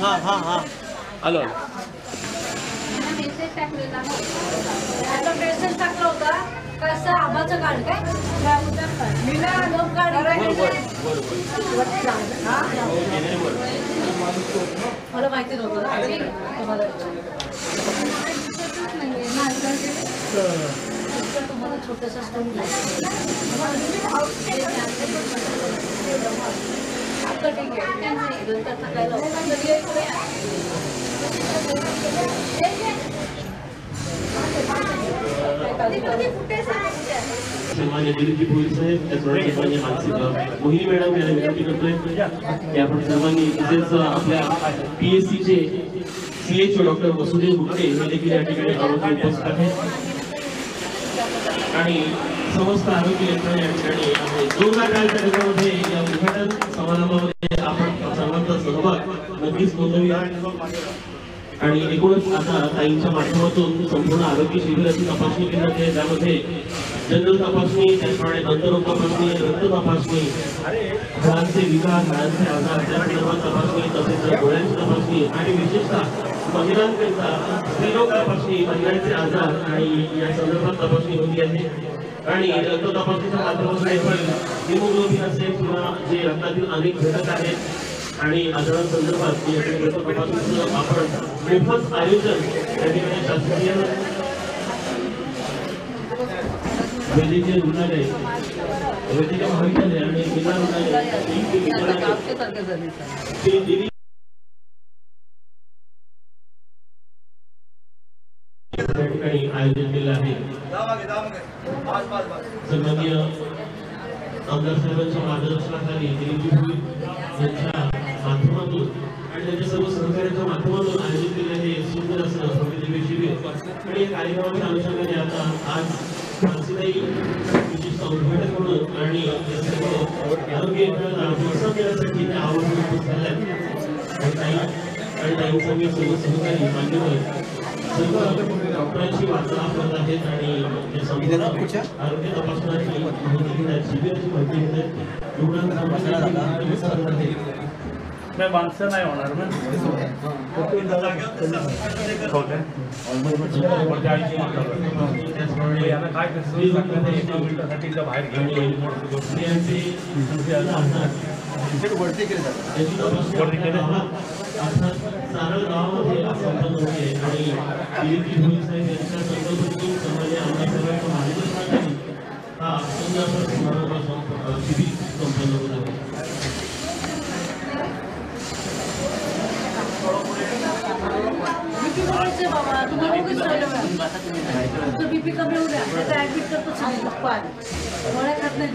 हाँ हाँ हाँ. आलो. आता मेसेज टाकला होता कसं आबाचं कार्ड काय मीना लोक कार्ड मला माहिती नव्हतं तुम्हाला छोटासा स्टोन आता ठीक सन्मान्य दिलीपजी भोईर साहेब त्याचबरोबर सन्मान्य मानसिक मोहिनी मॅडम यांना विनंती करतोय की आपण सर्वांनी तसेच आपल्या PSCचे CHO डॉक्टर वसुदेव हुक्के हे देखील या ठिकाणी आरोग्य उपस्थित आहेत आणि समस्त आरोग्य यंत्रणा या ठिकाणी आहे. जोरदार टाळ्या त्याच्यामध्ये या उद्घाटन समारंभामध्ये आपण सर्वांचा सहभाग नक्कीच नोंदवूया आणि एकूणच आता ताईंच्या माध्यमातून संपूर्ण आरोग्य शिबिराची तपासणी केली जाते. त्यामध्ये जनरल तपासणी, त्याचप्रमाणे दंतरोग तपासणी, रक्त तपासणी, हाडांचे विकार, हाडांचे आजार त्या संदर्भात तपासणी, तसेच डोळ्यांची तपासणी आणि विशेषतः महिलांकरिता स्त्रीरोग तपासणी, महिलांचे आजार आणि या संदर्भात तपासणी होती आहे. आणि रक्त तपासणीच्या माध्यमातून हिमोग्लोबिन असेल किंवा जे रक्तातील अनेक घटक आहेत आणि आजारांसंदर्भात या ठिकाणी रक्त तपासणीचं आपण मोफत आयोजन या ठिकाणी शासकीय वैद्यकीय रुग्णालय, वैद्यकीय महाविद्यालय आणि जिल्हा रुग्णालय या ठिकाणी आयोजन केलं आहे. सन्माननीय आमदार साहेबांच्या मार्गदर्शनाखाली दिलीपजी भोईर यांच्या माध्यमातून आणि त्यांच्या सर्व सहकार्याच्या माध्यमातून आयोजित केलेले सुंदर असं भव्य शिबिर आणि या कार्यक्रमाच्या अनुषंगाने आता आज मानसीताई विशिष्ट उद्घाटन म्हणून आणि आरोग्य यंत्रणेला प्रोत्साहन देण्यासाठी त्या आवर्जून उपस्थित झाल्या आणि ताईंचा मी सर्व सहकारी मान्यवर सर्व डॉक्टरांची वार्तालाप करत आहेत आणि संपूर्ण आरोग्य तपासण्याची माहिती घेत आहेत, शिबिराची माहिती घेत आहेत. रुग्णांना माणसं नाही होणार ना काय वरती केले जातात. अर्थात सारळ गावामध्ये संपन्न होते आणि दिलीपजी भोईर साहेब यांच्या संकल्पनेतून सन्मान्य आमदार साहेबांच्या मार्गदर्शनाखाली हा सुंदर समारंभ शिबिर संपन्न होत आहे. बाबा तुम्हाला बीपी कमी होऊ द्या त्याचा ऍडमिट करतो सांगितलं पाच गोळ्या खात नाही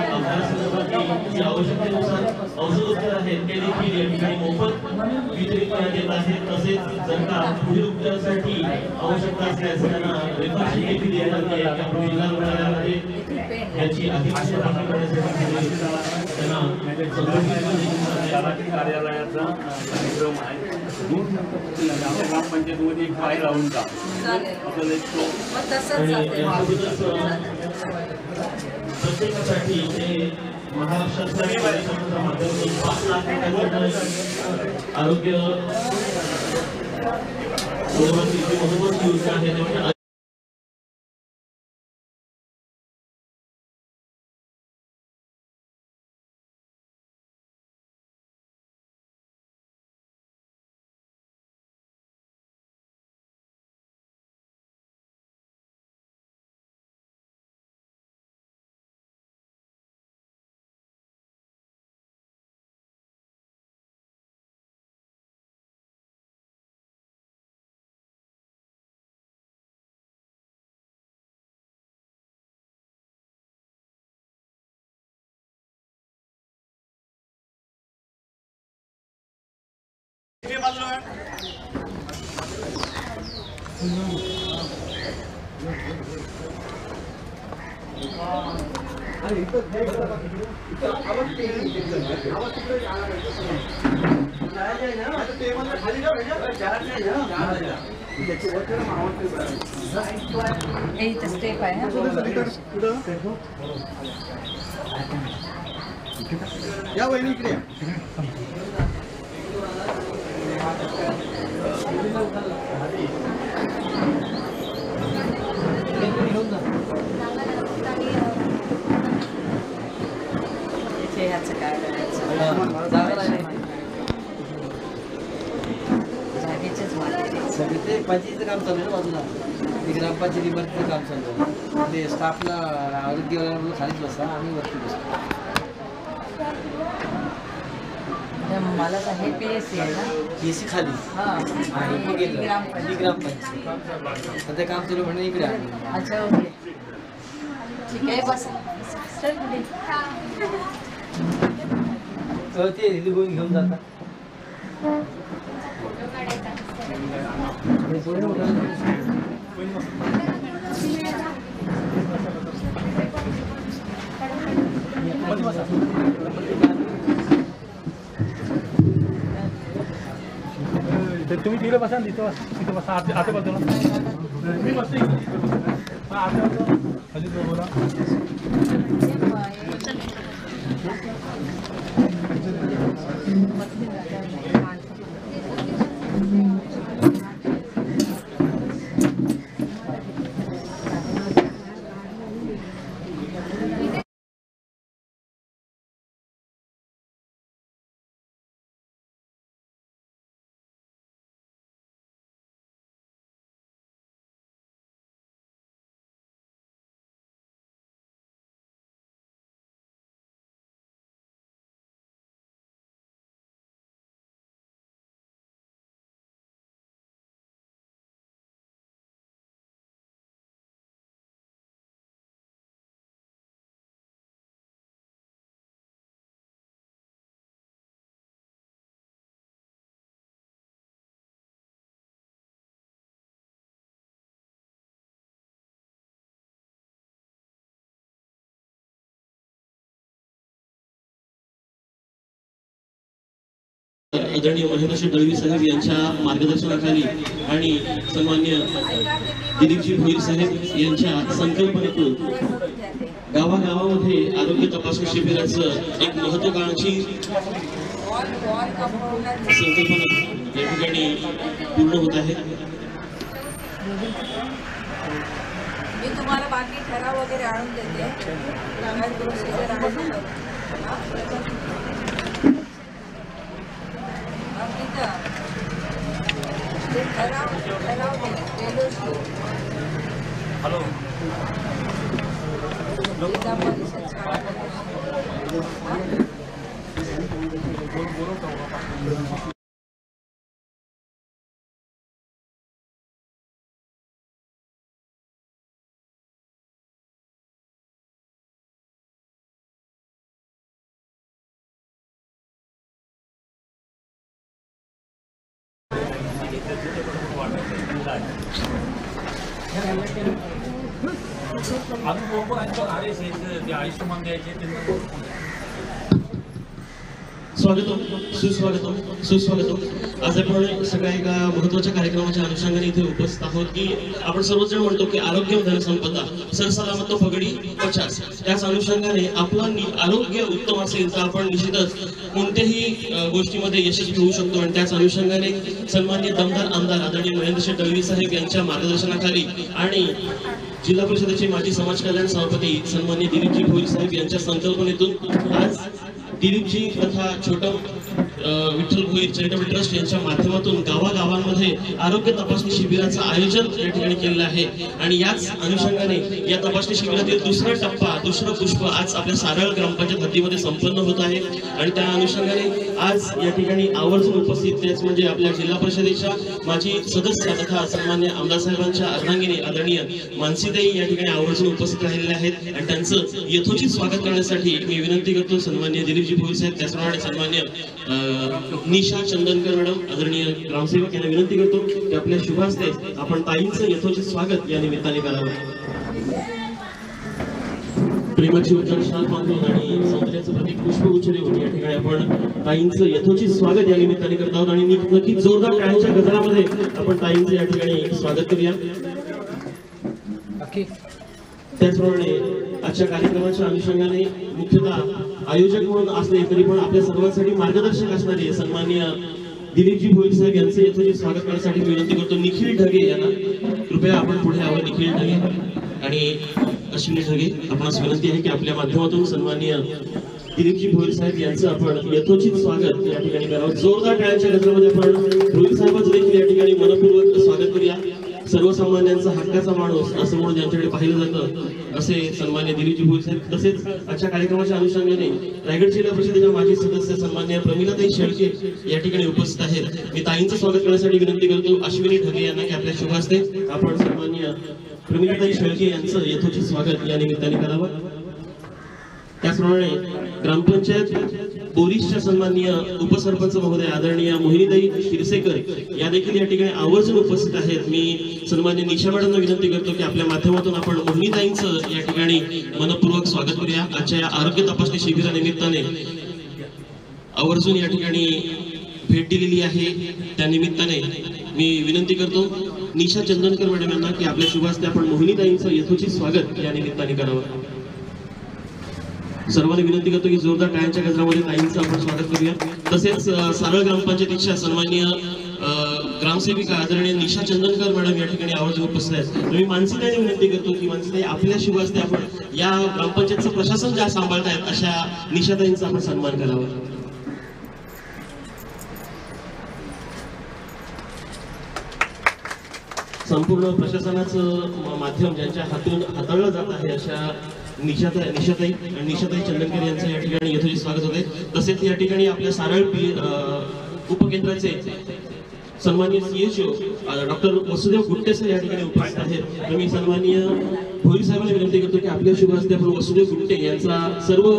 तुम्ही आवश्यकतेनुसार औषधोपचार आहेत ते देखील या ठिकाणी मोफत वितरित करण्यात येत आहेत. तसेच जर का पुढील उपचारासाठी आवश्यकता असल्यास त्यांना रेफरन्स देखील देण्यात येते. या जिल्हा रुग्णालयामध्ये याची अधिक तपासणी करण्यासाठी त्यांना कार्यालयाचा कार्यक्रम आहे. ग्रामपंचायतीमध्ये एक फाईल लावून का प्रत्येकासाठी ते महाराष्ट्राच्या माध्यमातून 5 लाख आरोग्य महत्वाची योजना आहे. स्टेप आहे या वहिनी इकडे या. सगळे ते पंचायतीचं काम चालू आहे बाजूला. ते ग्रामपंचायत इमारतीचं काम चालू आहे. ते स्टाफला आरोग्यवाल्यांना खालीच बसा, आम्ही वरती बसतो. मला हे PSC आहे ना. PSC खाली आणि ग्रामपंचायत सध्या काम चालू म्हणून इकडे आलो. अच्छा ओके ठीक आहे बस ते घेऊन जातात. तुम्ही तिकडे बसा तिथं बसा आता बाजूला मी बसते आता खाली बोला. आदरणीय महेंद्रजी दळवी साहेब यांच्या मार्गदर्शनाखाली आणि सन्मान्य दिलीपजी भोईर साहेब यांच्या संकल्पनेतून गावागावामध्ये आरोग्य तपासणी शिबिराचं एक महत्त्वाकांक्षी संकल्पना या ठिकाणी पूर्ण होत आहे. मी तुम्हाला बाकी ठराव वगैरे आणून देते. हॅलो स्वागतम सुस्वागतम सुस्वागतम. आज आपण सगळ्या एका महत्त्वाच्या कार्यक्रमाच्या अनुषंगाने इथे उपस्थित आहोत की आपण सर्वजण म्हणतो की आरोग्य धनसंपदा सरसलामत पगडी 50. त्याच अनुषंगाने आपलं आरोग्य उत्तम असेल तर आपण निश्चितच कोणत्याही गोष्टीमध्ये यशस्वी होऊ शकतो. आणि त्याच अनुषंगाने सन्माननीय दमदार आमदार आदरणीय महेंद्रजी दळवी साहेब यांच्या मार्गदर्शनाखाली आणि जिल्हा परिषदेचे माजी समाज कल्याण सभापती सन्माननीय दिलीपजी भोईर साहेब यांच्या संकल्पनेतून आज दिलीपजी तथा छोटं विठ्ठल भोईर चॅरिटेबल ट्रस्ट यांच्या माध्यमातून गावागावांमध्ये आरोग्य तपासणी शिबिराचं आयोजन या ठिकाणी केलेलं आहे. आणि याच अनुषंगाने या तपासणी शिबिरातील दुसरा टप्पा दुसरं पुष्प आज आपल्या सारळ ग्रामपंचायत हद्दीमध्ये संपन्न होत आहे. आणि त्या अनुषंगाने आज या ठिकाणी आवर्जून उपस्थित तेच म्हणजे आपल्या जिल्हा परिषदेच्या माजी सदस्य तथा सन्मान्य आमदार साहेबांच्या अर्धांगिनी आदरणीय मानसीताई या ठिकाणी आवर्जून उपस्थित राहिलेले आहेत. आणि त्यांचं यथोचित स्वागत करण्यासाठी मी विनंती करतो सन्मान्य दिलीपजी भोईर साहेब त्याचप्रमाणे सन्मान्य निशा चंदनकर मॅडम आदरणीय ग्रामसेवक यांना विनंती करतो की आपल्या शुभ हस्ते आपण ताईंचं यथोचित स्वागत या निमित्ताने करावं. प्रेमाची उज्ज्वल शाल बांधून आणि सौंदर्याचं प्रतीक पुष्पगुच्छ देऊन या ठिकाणी आपण ताईंचं यथोचित स्वागत या निमित्ताने करत आहोत. आणि नक्कीच जोरदार टाळ्यांच्या गजरामध्ये आपण ताईंचं या ठिकाणी स्वागत करूया. त्याचप्रमाणे आजच्या कार्यक्रमाच्या अनुषंगाने मुख्यतः आयोजक म्हणून असले तरी पण आपल्या सर्वांसाठी मार्गदर्शक असणारे सन्माननीय दिलीपजी भोईर साहेब यांचे यथोचित स्वागत करण्यासाठी विनंती करतो. निखिल ढगे यांना कृपया आपण पुढे यावं. निखिल ढगे आणि अश्विनी ढगे, आपणास विनंती आहे की आपल्या माध्यमातून सन्माननीय दिलीपजी भोईर साहेब यांचं आपण यथोचित स्वागत या ठिकाणी करावं. जोरदार टाळ्यांच्या गजरामध्ये आपण भोईर साहेबांचं देखील या ठिकाणी मनपूर्वक स्वागत करूया. सर्वसामान्यांचा हक्काचा माणूस असं म्हणून ज्यांच्याकडे पाहिलं जातं असे सन्मान्य दिलीपजी भोईर साहेब. तसेच आजच्या कार्यक्रमाच्या अनुषंगाने रायगड जिल्हा परिषदेच्या माजी सदस्य सन्मान्य प्रमिलाताई शेळके या ठिकाणी उपस्थित आहेत. मी ताईंचं स्वागत करण्यासाठी विनंती करतो अश्विनी ढगे यांना की आपल्या शुभ हस्ते आपण सन्मान्य प्रमिलाताई शेळके यांचं यथोचित स्वागत या निमित्ताने करावं. त्याचप्रमाणे ग्रामपंचायत बोरीसच्या सन्माननीय उपसरपंच महोदय आदरणीय मोहिनीताई शिरसेकर या देखील या ठिकाणी आवर्जून उपस्थित आहेत. मी सन्मान्य निशा मॅडमना विनंती करतो की आपल्या माध्यमातून आपण मोहिनीताईंचं या ठिकाणी मनपूर्वक स्वागत करूया. आजच्या या आरोग्य तपासणी शिबिरानिमित्ताने आवर्जून या ठिकाणी भेट दिलेली आहे. त्या निमित्ताने मी विनंती करतो निशा चंदनकर मॅडम यांना की आपल्या शुभ हस्ते आपण मोहिनीताईंचं यथोचित स्वागत या निमित्ताने करावं. सर्वांनी विनंती करतो की जोरदार टाळ्यांच्या गजरामध्ये ताईंचं आपण स्वागत करूया. तसेच सारळ ग्रामपंचायतीच्या सन्माननीय ग्रामसेविका आदरणीय निशा चंदनकर मॅडम या ठिकाणी आवर्जून उपस्थित आहेत. मी मानसीताईने विनंती करतो की मानसीताई आपल्या शुभ हस्ते आपण या ग्रामपंचायतचं प्रशासन ज्या सांभाळतायत अशा निशाताईंचा आपण सन्मान करावा. संपूर्ण प्रशासनाचं माध्यम ज्यांच्या हातून हाताळलं जात आहे अशा निशाताई चंदनकर यांचं या ठिकाणी यथोचित स्वागत होते. तसेच या ठिकाणी आपल्या सारळ उपकेंद्राचे सन्माननीय CHO doctor Vasudev Gutte sir या ठिकाणी उपस्थित आहेत. तर मी सन्माननीय भोईर साहेबांना विनंती करतो की आपल्या शुभ हस्ते आपण वसुदेव गुट्टे यांचा सर्व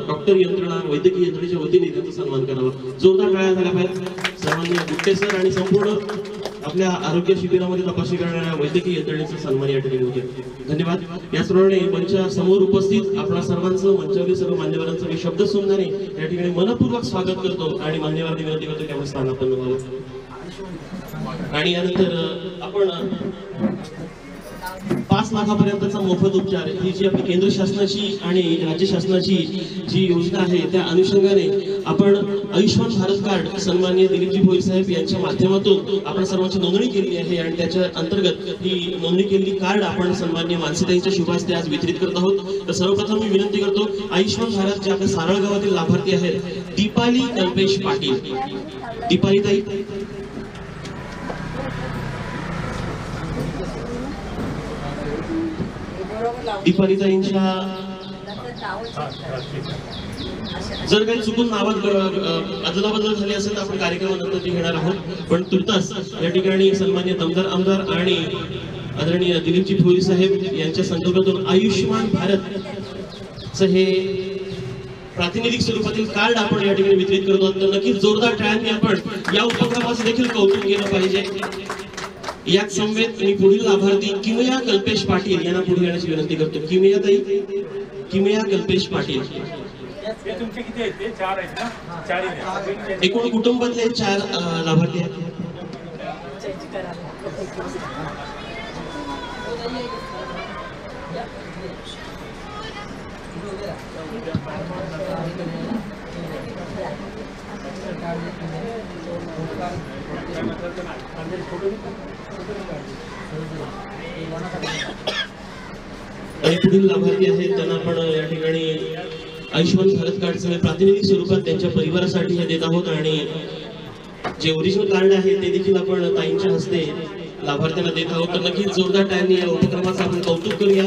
डॉक्टर यंत्रणा वैद्यकीय यंत्रणेच्या वतीने त्यांचा सन्मान करावा. जोरदार टाळ्या झाल्या पाहिजेत. सन्माननीय गुट्टे सर आणि संपूर्ण आपल्या आरोग्य शिबिरामध्ये तपासणी करणाऱ्या वैद्यकीय यंत्रणेचा सन्मान या ठिकाणी होते. धन्यवाद. याचप्रमाणे मंचा समोर उपस्थित आपल्या सर्वांचं मंचावरील सर्व मान्यवरांचं मी शब्द सुमनाने या ठिकाणी मनपूर्वक स्वागत करतो आणि मान्यवरांनी विनंती करतो की आपण स्थानापन्न व्हावं. आणि यानंतर आपण 5 लाखापर्यंतचा मोफत उपचार ही जी आपली केंद्र शासनाची आणि राज्य शासनाची जी योजना आहे त्या अनुषंगाने आपण आयुष्मान भारत कार्ड सन्माननीय दिलीपजी भोईर साहेब यांच्या माध्यमातून आपण सर्वांची नोंदणी केली आहे आणि त्याच्या अंतर्गत ही नोंदणी केलेली कार्ड आपण सन्माननीय मानसीताईंच्या शुभ हस्ते आज वितरित करत आहोत. तर सर्वप्रथम मी विनंती करतो आयुष्मान भारत जे आपल्या सारळ गावातील लाभार्थी आहेत दीपाली कल्पेश पाटील. दीपालीताई दीपालीताईंच्या जर काही चुकून नावात अदलाबदल झाली असेल तर आपण कार्यक्रमानंतर ती घेणार आहोत. पण तुर्तास या ठिकाणी सन्मान्य दमदार आमदार आणि आदरणीय दिलीपजी भोईर साहेब यांच्या संकल्पनेतून आयुष्मान भारत हे प्रातिनिधिक स्वरूपातील कार्ड आपण या ठिकाणी वितरित करतो. तर नक्कीच जोरदार टाळ्यांनी आपण या उपक्रमाचं देखील कौतुक केलं पाहिजे. याच समवेत आणि पुढील लाभार्थी किमया कल्पेश पाटील यांना पुढे येण्याची विनंती करतो. किमया कल्पेश पाटील. तुमचे किती आहेत ते? 4 आहेत ना? 4 आहेत. एकूण कुटुंबातले 4 लाभार्थी आहेत. आणि पुढील लाभार्थी आहेत त्यांना आपण या ठिकाणी आयुष्मान भारत कार्डचं प्रातिनिधिक स्वरूपात त्यांच्या परिवारासाठी हे देत आहोत आणि जे ओरिजिनल कार्ड आहे ते देखील आपण ताईंच्या हस्ते लाभार्थ्यांना देत आहोत. तर नक्कीच जोरदार टाळ्यांनी या उपक्रमाचं आपण कौतुक करूया.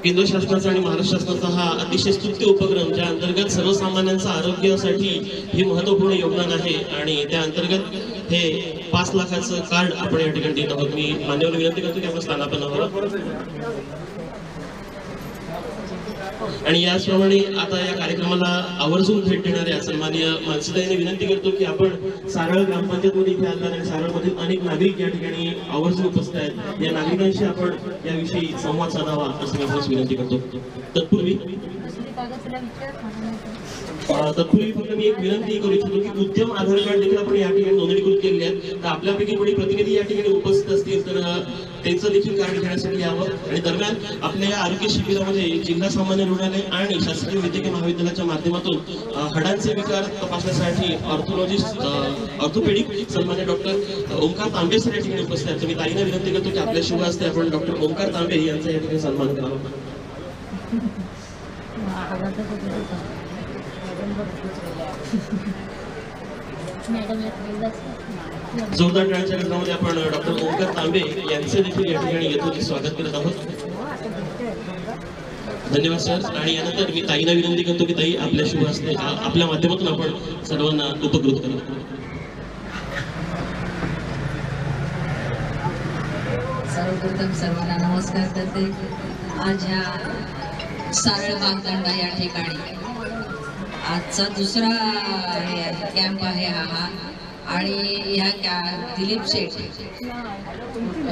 केंद्र शासनाचा आणि महाराष्ट्र शासनाचा हा अतिशय स्तुत्य उपक्रम ज्या अंतर्गत सर्वसामान्यांच्या आरोग्यासाठी हे महत्वपूर्ण योगदान आहे आणि त्या अंतर्गत हे 5 लाखाचं कार्ड आपण या ठिकाणी देत आहोत. मी मान्यवर विनंती करतो की आपण स्थानापन्न व्हावं. आणि याचप्रमाणे आता या कार्यक्रमाला आवर्जून भेट देणाऱ्या सन्माननीय मानसीताईंनी विनंती करतो की आपण सारळ ग्रामपंचायतमध्ये इथे आला आणि सारळमधील अनेक नागरिक या ठिकाणी आवर्जून उपस्थित आहेत. या नागरिकांशी आपण याविषयी संवाद साधावा असं मी आपल्यास विनंती करतो. तत्पूर्वी तत्पूर्वी फक्त मी एक विनंती करू इच्छितो की उद्यम आधार कार्ड देखील आपण या ठिकाणी नोंदणीकृत केलेले आहेत. तर आपल्यापैकी कोणी प्रतिनिधी या ठिकाणी उपस्थित असतील तर त्यांचं देखील कार्ड घेण्यासाठी यावं. आणि दरम्यान आपल्या या आरोग्य शिबिरामध्ये जिल्हा सामान्य रुग्णालय आणि शासकीय वैद्यकीय महाविद्यालयाच्या माध्यमातून हाडांचे विकार तपासण्यासाठी ऑर्थोपेडिक सन्मान्य डॉक्टर ओंकार तांबे सर या ठिकाणी उपस्थित आहेत. तर मी ताईंना विनंती करतो की आपल्या शुभ हस्ते आपण डॉक्टर ओंकार तांबे यांचा या ठिकाणी सन्मान करावा. जोरदार टाळ्यांच्या गजरामध्ये आपण डॉक्टर ओंकार तांबे यांचे देखील या ठिकाणी यथोचित स्वागत करत आहोत. धन्यवाद सर. आणि यानंतर मी ताईंना विनंती करतो की ताई आपल्या शुभ हस्ते आपल्या माध्यमातून आपण सर्वांना उपकृत करू. सर्वप्रथम सर्वांना नमस्कार करते. आज ह्या सारळ बागदंडा या ठिकाणी आजचा दुसरा कॅम्प आहे हा. आणि या दिलीप शेठ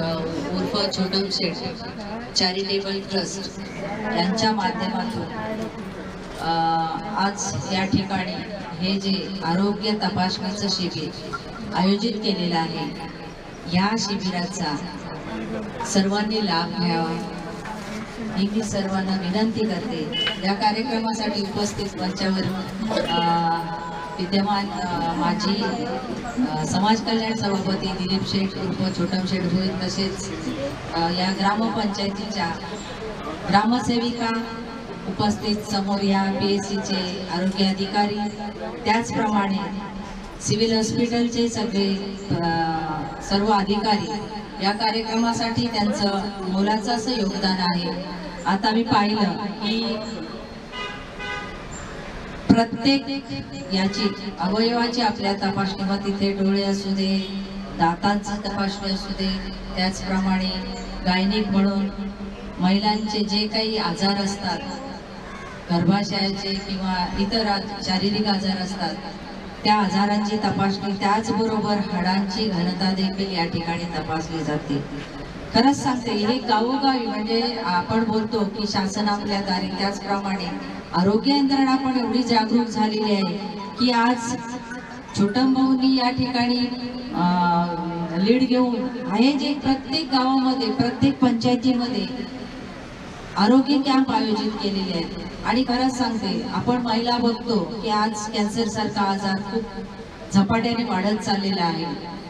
उर्फ छोटम शेठ चॅरिटेबल ट्रस्ट यांच्या माध्यमातून आज या ठिकाणी हे जे आरोग्य तपासणीचं शिबिर आयोजित केलेलं आहे, या शिबिराचा सर्वांनी लाभ घ्यावा ही मी सर्वांना विनंती करते. या कार्यक्रमासाठी उपस्थित मंचावर विद्यमान माजी समाज कल्याण सभापती दिलीप शेठ उर्फ छोटम शेठ होईल, तसेच या ग्रामपंचायतीच्या ग्रामसेविका उपस्थित समोर या PSCचे आरोग्य अधिकारी, त्याचप्रमाणे सिव्हिल हॉस्पिटलचे सगळे सर्व अधिकारी या कार्यक्रमासाठी त्यांचं मोलाचं असं योगदान आहे. आता मी पाहिलं की प्रत्येक याची अवयवाची आपल्या तपासणी, मग तिथे डोळे असू दे, दातांची तपासणी असू दे, त्याचप्रमाणे गायनिक म्हणून महिलांचे जे काही आजार असतात, गर्भाशयाचे किंवा इतर शारीरिक आजार असतात, त्या आजारांची तपासणी, त्याचबरोबर हाडांची घनता देखील या ठिकाणी तपासली जाते. खरंच सांगते, हे गावोगावी म्हणजे आपण बोलतो की शासन आपल्या दारी, त्याचप्रमाणे आरोग्य यंत्रणा पण एवढी जागरूक झालेली आहे की आज छोटम भाऊंनी या ठिकाणी लीड घेऊन आहे जे प्रत्येक गावामध्ये, प्रत्येक पंचायतीमध्ये आरोग्य कॅम्प आयोजित केलेले आहेत. आणि खरंच सांगते, आपण महिला बघतो की आज कॅन्सर सारखा आजार खूप झपाट्याने वाढत चाललेला आहे.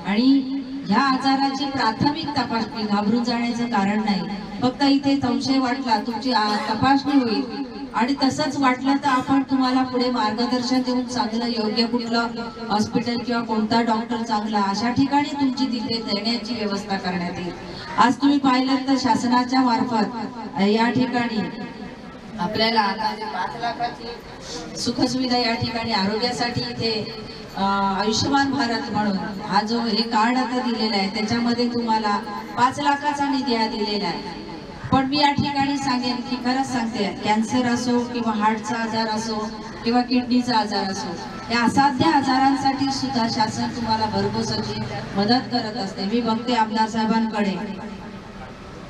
आणि ह्या आजाराची प्राथमिक तपासणी, घाबरून जाण्याचं कारण नाही, फक्त इथे संशय वाटला तुमची तपासणी होईल आणि तसंच वाटलं तर आपण तुम्हाला पुढे मार्गदर्शन देऊन चांगलं योग्य कुठलं हॉस्पिटल किंवा कोणता डॉक्टर चांगला अशा ठिकाणी तुमची तिथे देण्याची व्यवस्था करण्यात येईल. आज तुम्ही पाहिलं तर शासनाच्या मार्फत या ठिकाणी आपल्याला 5 लाखाची सुखसुविधा या ठिकाणी आरोग्यासाठी इथे आयुष्यमान भारत म्हणून हा जो हे कार्ड आता दिलेला आहे त्याच्यामध्ये तुम्हाला 5 लाखाचा निधी दिलेला आहे. पण मी या ठिकाणी सांगेन की खरंच सांगते, कॅन्सर असो किंवा हार्टचा आजार असो किंवा किडनीचा आजार असो, या असाध्य आजारांसाठी सुद्धा शासन तुम्हाला भरघोस अशी मदत करत असते. मी बघते आमदार साहेबांकडे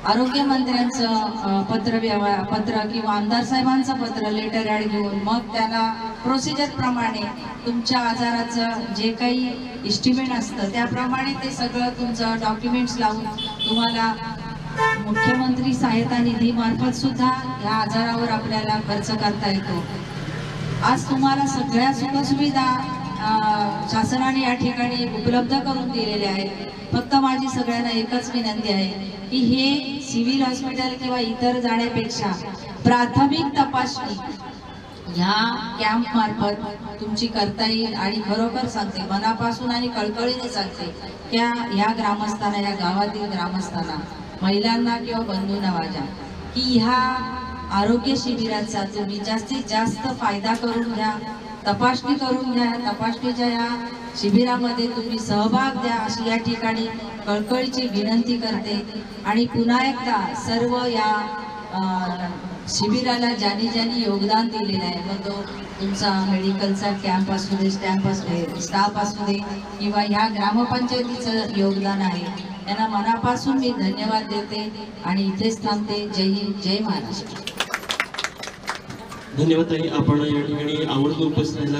आरोग्यमंत्र्यांचं पत्र किंवा आमदार साहेबांचं पत्र, लेटर ॲड घेऊन मग त्याला प्रोसिजर प्रमाणे तुमच्या आजाराचं जे काही इस्टिमेट असतं त्याप्रमाणे ते सगळं तुमचं डॉक्युमेंट्स लावून तुम्हाला मुख्यमंत्री सहायता निधी मार्फत सुद्धा या आजारावर आपल्याला खर्च करता येतो. आज तुम्हाला सगळ्या सुखसुविधा शासनाने या ठिकाणी उपलब्ध करून दिलेल्या आहेत. फक्त माझी सगळ्यांना एकच विनंती आहे की हे सिव्हिल हॉस्पिटल किंवा इतर जाण्यापेक्षा प्राथमिक तपासणी ह्या कॅम्प मार्फत तुमची करता येईल. आणि खरोखर सांगते, मनापासून आणि कळकळीने सांगते, त्या ह्या ग्रामस्थांना, या गावातील ग्रामस्थांना, महिलांना किंवा बंधूंना माझ्या, की ह्या आरोग्य शिबिराचा तुम्ही जास्तीत जास्त फायदा करून घ्या, तपासणी करून घ्या. तपासणीच्या या शिबिरामध्ये तुम्ही सहभाग द्या अशी या ठिकाणी कळकळीची विनंती करते. आणि पुन्हा एकदा सर्व या शिबिराला ज्यांनी योगदान दिलेलं आहे, मग तो तुमचा मेडिकलचा कॅम्प असू दे, स्टाफ असू दे किंवा ह्या ग्रामपंचायतीचं योगदान आहे, त्यांना मनापासून मी धन्यवाद देते आणि इथेच थांबते. जय हिंद, जय महाराष्ट्र. धन्यवाद ताई, आपण या ठिकाणी आवर्जून उपस्थित राहिला,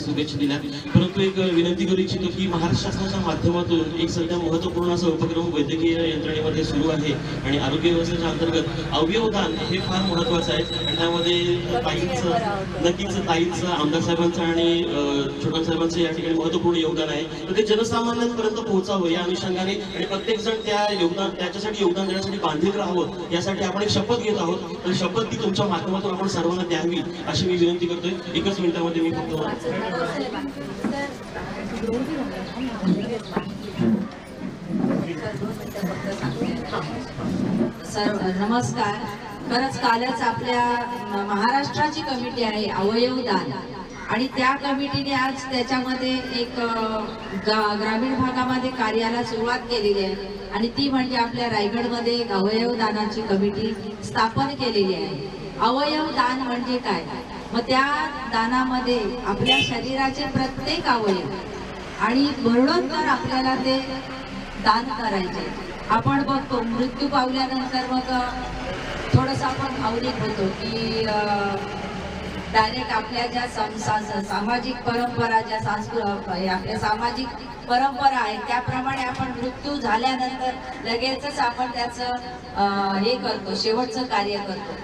शुभेच्छा दिल्या. परंतु एक विनंती करू इच्छितो की महाराष्ट्र शासनाच्या माध्यमातून एक सध्या महत्त्वपूर्ण असा उपक्रम वैद्यकीय यंत्रणेमध्ये सुरू आहे आणि आरोग्य व्यवस्थेच्या अंतर्गत अवयवदान हे फार महत्त्वाचं आहे आणि त्यामध्ये ताईंचं आमदार साहेबांचं आणि छोटा साहेबांचं या ठिकाणी महत्त्वपूर्ण योगदान आहे. तर ते जनसामान्यांपर्यंत पोहोचावं या अनुषंगाने आणि प्रत्येक जण त्याच्यासाठी योगदान देण्यासाठी बांधील राहावं यासाठी आपण एक शपथ घेत आहोत. तर शपथ ती तुमच्या माध्यमातून आपण सर्वांना द्यावी अशी मी विनंती करतोय. एकच मिनिटामध्ये मी फक्त नमस्कार. खरंच कालच आपल्या महाराष्ट्राची कमिटी आहे अवयवदान आणि त्या कमिटीने आज त्याच्यामध्ये एक ग्रामीण भागामध्ये कार्याला सुरुवात केलेली आहे आणि ती म्हणजे आपल्या रायगडमध्ये एक अवयवदानाची कमिटी स्थापन केलेली आहे. अवयवदान म्हणजे काय? मग त्या दानामध्ये आपल्या शरीराचे प्रत्येक अवयव आणि मरणोत्तर आपल्याला ते दान करायचे. आपण बघतो मृत्यू पावल्यानंतर मग थोडंसं आपण भावनिक होतो की डायरेक्ट आपल्या ज्या सामाजिक परंपरा ज्या आपल्या सामाजिक परंपरा आहेत त्याप्रमाणे आपण मृत्यू झाल्यानंतर लगेचच आपण त्याचं हे करतो, शेवटचं कार्य करतो.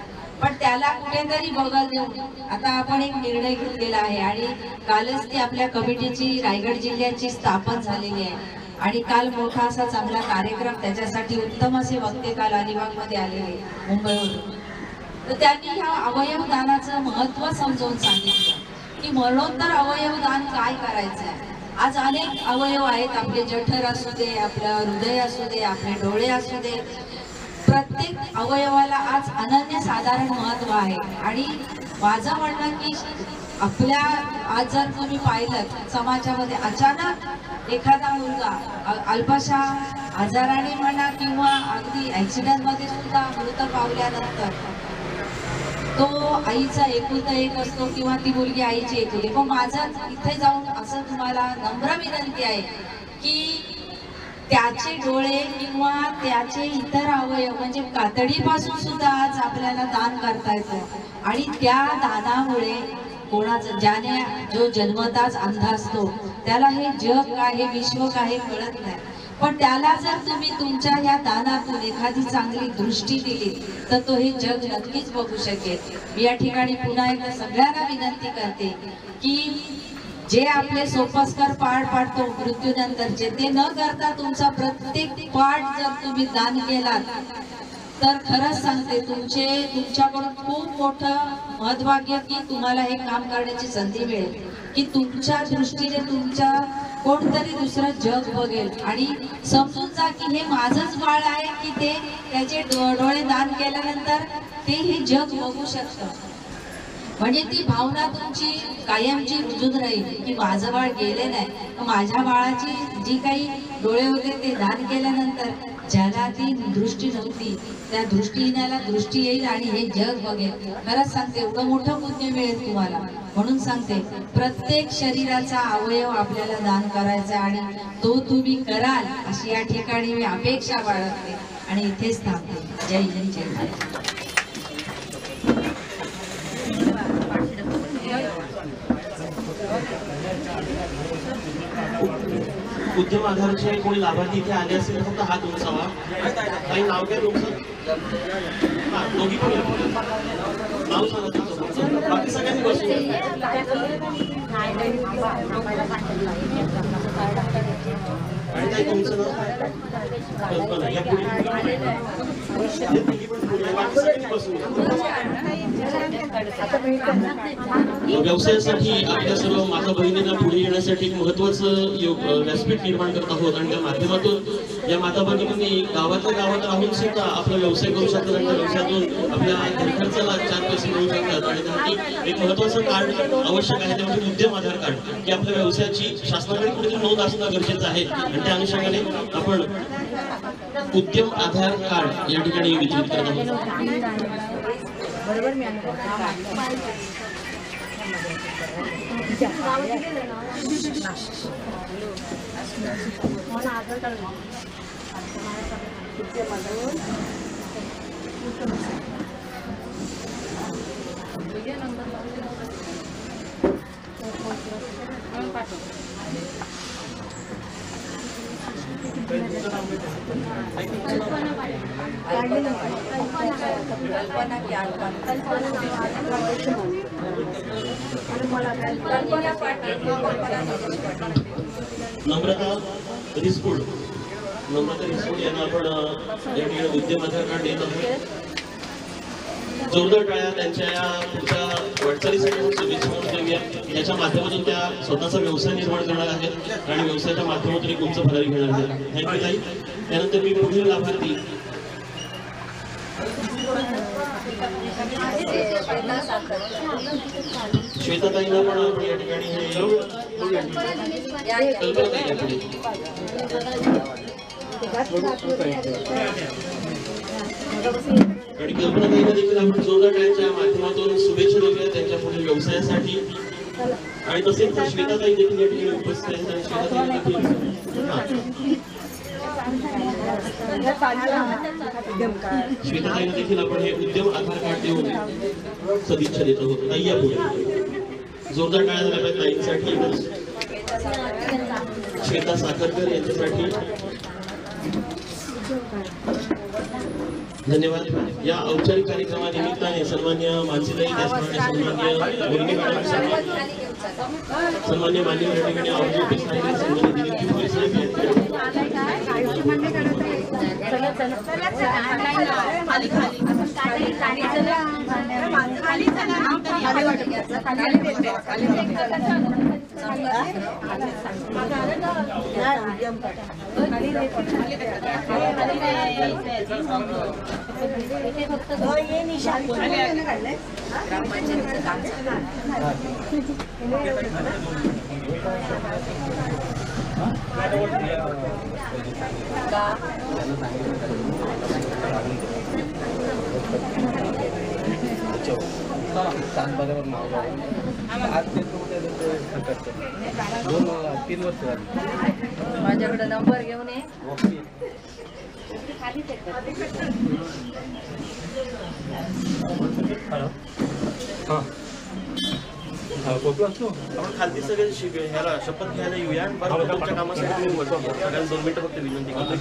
पण त्याला कुठेतरी बगल देऊन आता आपण एक निर्णय घेतलेला आहे आणि कालच ती आपल्या कमिटीची रायगड जिल्ह्याची स्थापन झालेली आहे आणि काल मोठा असा चांगला कार्यक्रम त्याच्यासाठी उत्तम असे वक्ते काल अलिबागमध्ये आलेले मुंबईवरून. तर त्यांनी ह्या अवयवदानाचं महत्त्व समजावून सांगितलं की मरणोत्तर अवयवदान काय करायचं आहे. आज अनेक अवयव आहेत, आपले जठर असू दे, आपलं हृदय असू दे, आपले डोळे असू दे, प्रत्येक अवयवाला आज अनन्यसाधारण महत्त्व आहे. आणि माझं म्हणणं की आपल्या आज जर तुम्ही पाहिलं समाजामध्ये अचानक एखादा मुलगा अल्पशा आजाराने म्हणा किंवा अगदी ॲक्सिडेंटमध्ये सुद्धा मृत पावल्यानंतर तो आईचा एकुलता एक असतो किंवा ती मुलगी आईची एकुलती. पण माझं इथे जाऊन असं तुम्हाला नम्र विनंती आहे की त्याचे डोळे किंवा त्याचे इतर अवयव म्हणजे कातडीपासून सुद्धा आज आपल्याला दान करता येतं आणि त्या दानामुळे कोणाचं ज्याने जो जन्मताच अंध असतो त्याला हे जग काय हे विश्व काय कळत नाही. पण त्याला जर तुम्ही तुमच्या या दानातून एखादी चांगली दृष्टी दिली तर तो हे जग नक्कीच बघू शकेल. मी या ठिकाणी पुन्हा एकदा सगळ्यांना विनंती करते की जे आपले सोपस्कर पाठ पाडतो मृत्यूनंतरचे ते न करता तुमचा प्रत्येक पाठ जर तुम्ही दान केलात तर खरंच सांगते तुमच्याकडून खूप मोठं महत्त्वाग्य की तुम्हाला हे काम करण्याची संधी मिळेल की तुमच्या दृष्टीने तुमच्या कोणतरी दुसरं जग बघेल आणि समजून जा की हे माझंच बाळ आहे की ते त्याचे डोळे दान केल्यानंतर ते हे जग बघू शकतं. म्हणजे ती भावना तुमची कायमची रुजून राहील की माझं बाळ गेले नाही, माझ्या बाळाची जी काही डोळे होते ते दान केल्यानंतर ज्याला ती दृष्टी नव्हती त्या दृष्टीहीनाला दृष्टी येईल आणि हे जग बघेल. खरंच सांगते एवढं मोठं पुण्य मिळेल तुम्हाला. म्हणून सांगते प्रत्येक शरीराचा अवयव आपल्याला दान करायचा आणि तो तुम्ही कराल अशी या ठिकाणी मी अपेक्षा बाळगते आणि इथेच थांबते. जय हिंद, जय भारत. उद्यम आधारचे कोणी लाभार्थी इथे आले असेल तर फक्त हात उंचावा. काही नाव काय तुमचं? हा, दोघी पण नाव सांगा तुमचं. बाकी सगळ्यांनी बसून आणि काय तुमचं नाव? कल्पना. या पुढे बाकी सगळ्यांनी बसून. व्यवसायासाठी आपल्या सर्व माता भगिनींना पुढे येण्यासाठी एक महत्वाचं व्यासपीठ निर्माण करत आहोत आणि त्या माध्यमातून या माता भगिनींनी गावातल्या गावात राहून सुद्धा आपला व्यवसाय करू शकतात आणि त्या व्यवसायातून आपल्या खर्चाला 4 पैसे मिळू शकतात. आणि त्यासाठी एक महत्वाचं कार्ड आवश्यक आहे, ते म्हणजे उद्यम आधार कार्ड, की आपल्या व्यवसायाची शासनाकडे कुठेतरी नोंद असणं गरजेचं आहे. आणि त्या अनुषंगाने आपण उद्यम आधार कार्ड या ठिकाणी वितरित करत आहोत. बरोबर मी नम्रता रिस्फुड यांना आपण या ठिकाणी उद्यम आधार कार्ड देत आहोत. जोरदार टाळ्या त्यांच्या या पुढच्या वाटचालीसाठी शुभेच्छा म्हणून देऊया. याच्या माध्यमातून त्या स्वतःचा व्यवसाय निर्माण करणार आहेत आणि व्यवसायाच्या माध्यमातून एक उंच भरारी घेणार आहेत. थँक्यू ताई. त्यानंतर मी पुढील लाभार्थी श्वेताताईंना पण आपण या ठिकाणी आणि कल्पनाताईंना देखील आपण जोरदार टाळ्यांच्या माध्यमातून शुभेच्छा देऊया त्यांच्या पुढील व्यवसायासाठी. आणि तसेच श्वेताताई देखील या ठिकाणी उपस्थित आहेत आणि श्वेताताईंना देखील आपण हे उद्यम आधार कार्ड देऊन सदिच्छा देत आहोत. ताई या पुढे जोरदार टाळ्या झाल्या पाहिजे ताईंसाठी. श्वेता साखरकर यांच्यासाठी धन्यवाद. या औपचारिक कार्यक्रमानिमित्ताने सन्मान्य मानसीताई त्याचप्रमाणे सन्मान्य मुलगी मॅडम सन्मान्य मान्यवर या ठिकाणी आवर्जून उपस्थित आहेत. सन्मान्य दिलीप भोईर साहेब माझ्याकडे नंबर घेऊन ये. आपण खालती सगळे ह्याला शपथ घ्यायला येऊया आणि परत तुमच्या कामासाठी तुम्ही बोलतो. सगळ्यांना 2 मिनिटं फक्त विनंती करतो.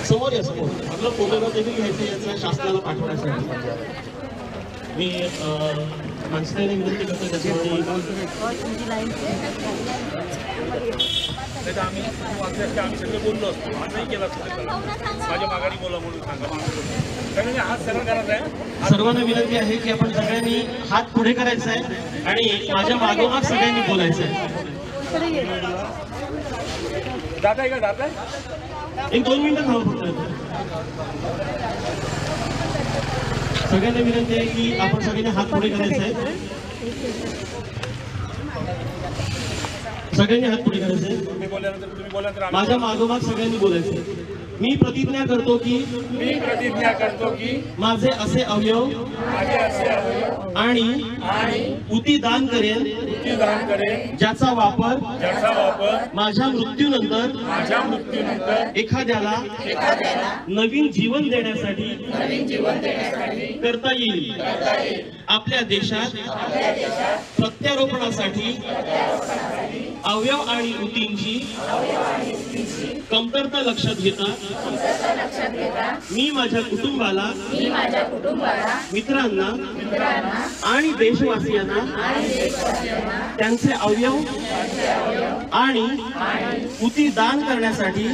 समोर या समोर आपला फोटोग्राफ देखील घ्यायचा याचा शासनाला पाठवण्यासाठी मी माणसाने विनंती करतो. त्याच्यामध्ये आम्ही सगळे बोललो असतो. आजही केला असतो. माझ्या माघारी बोला म्हणून सांगा. हात सरळ करायचा आहे. सर्वांना विनंती आहे की आपण सगळ्यांनी हात पुढे करायचा आहे आणि माझ्या मागोमाग सगळ्यांनी बोलायचं आहे. जात आहे का जात आहे? एक 2 मिनिटं थांबा फक्त. सगळ्यांना विनंती आहे की आपण सगळ्यांनी हात पुढे करायचे आहेत. सगळ्यांनी हात पुढे करायचे. तुम्ही बोलल्यानंतर माझ्या मागोमाग सगळ्यांनी बोलायचे. मी प्रतिज्ञा करतो की माझे असे अवयव आणि उती दान करेन ज्याचा वापर माझ्या मृत्यूनंतर एखाद्याला नवीन जीवन देण्यासाठी करता येईल. आपल्या देशात प्रत्यारोपणासाठी अवयव आणि उतींची कमतरता लक्षात घेता मी माझ्या कुटुंबाला, मित्रांना आणि देशवासियांना त्यांचे अवयव आणि उती दान करण्यासाठी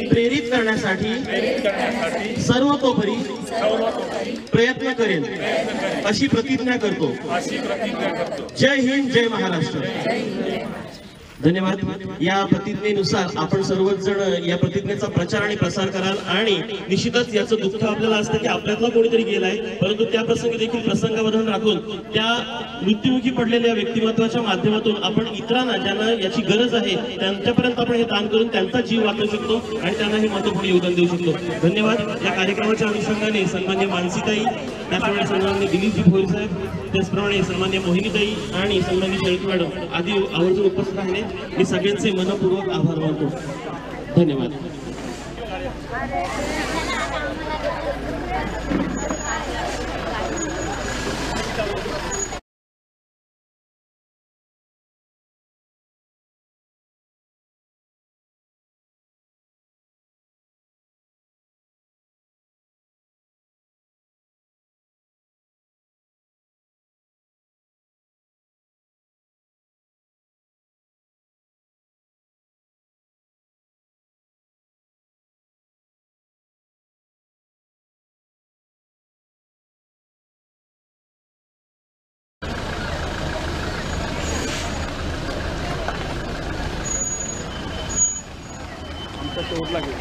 प्रेरित करण्यासाठी सर्वतोपरी प्रयत्न करेन अशी प्रतिज्ञा करतो. जय हिंद, जय महाराष्ट्र. धन्यवाद. या प्रतिज्ञेनुसार आपण सर्वच जण या प्रतिज्ञेचा प्रचार आणि प्रसार कराल. आणि निश्चितच याचं दुःख आपल्याला असतं की आपल्यातला कोणीतरी गेलाय, परंतु त्या प्रसंगी देखील प्रसंगावधान राखून त्या मृत्युमुखी पडलेल्या व्यक्तिमत्वाच्या माध्यमातून आपण इतरांना ज्यांना याची गरज आहे त्यांच्यापर्यंत आपण हे दान करून त्यांचा जीव वाचवू शकतो आणि त्यांना हे महत्त्वपूर्ण योगदान देऊ शकतो. धन्यवाद. या कार्यक्रमाच्या अनुषंगाने सन्मान्य मानसीताई, त्याचप्रमाणे सन्मान्य दिलीपजी भोईर साहेब, त्याचप्रमाणे सन्मान्य मोहिनीताई आणि सन्मान्य शेळके मॅडम आदी आवर्जून उपस्थित राहिले. मी सगळ्यांचे मनपूर्वक आभार मानतो. धन्यवाद. चोट लागेल.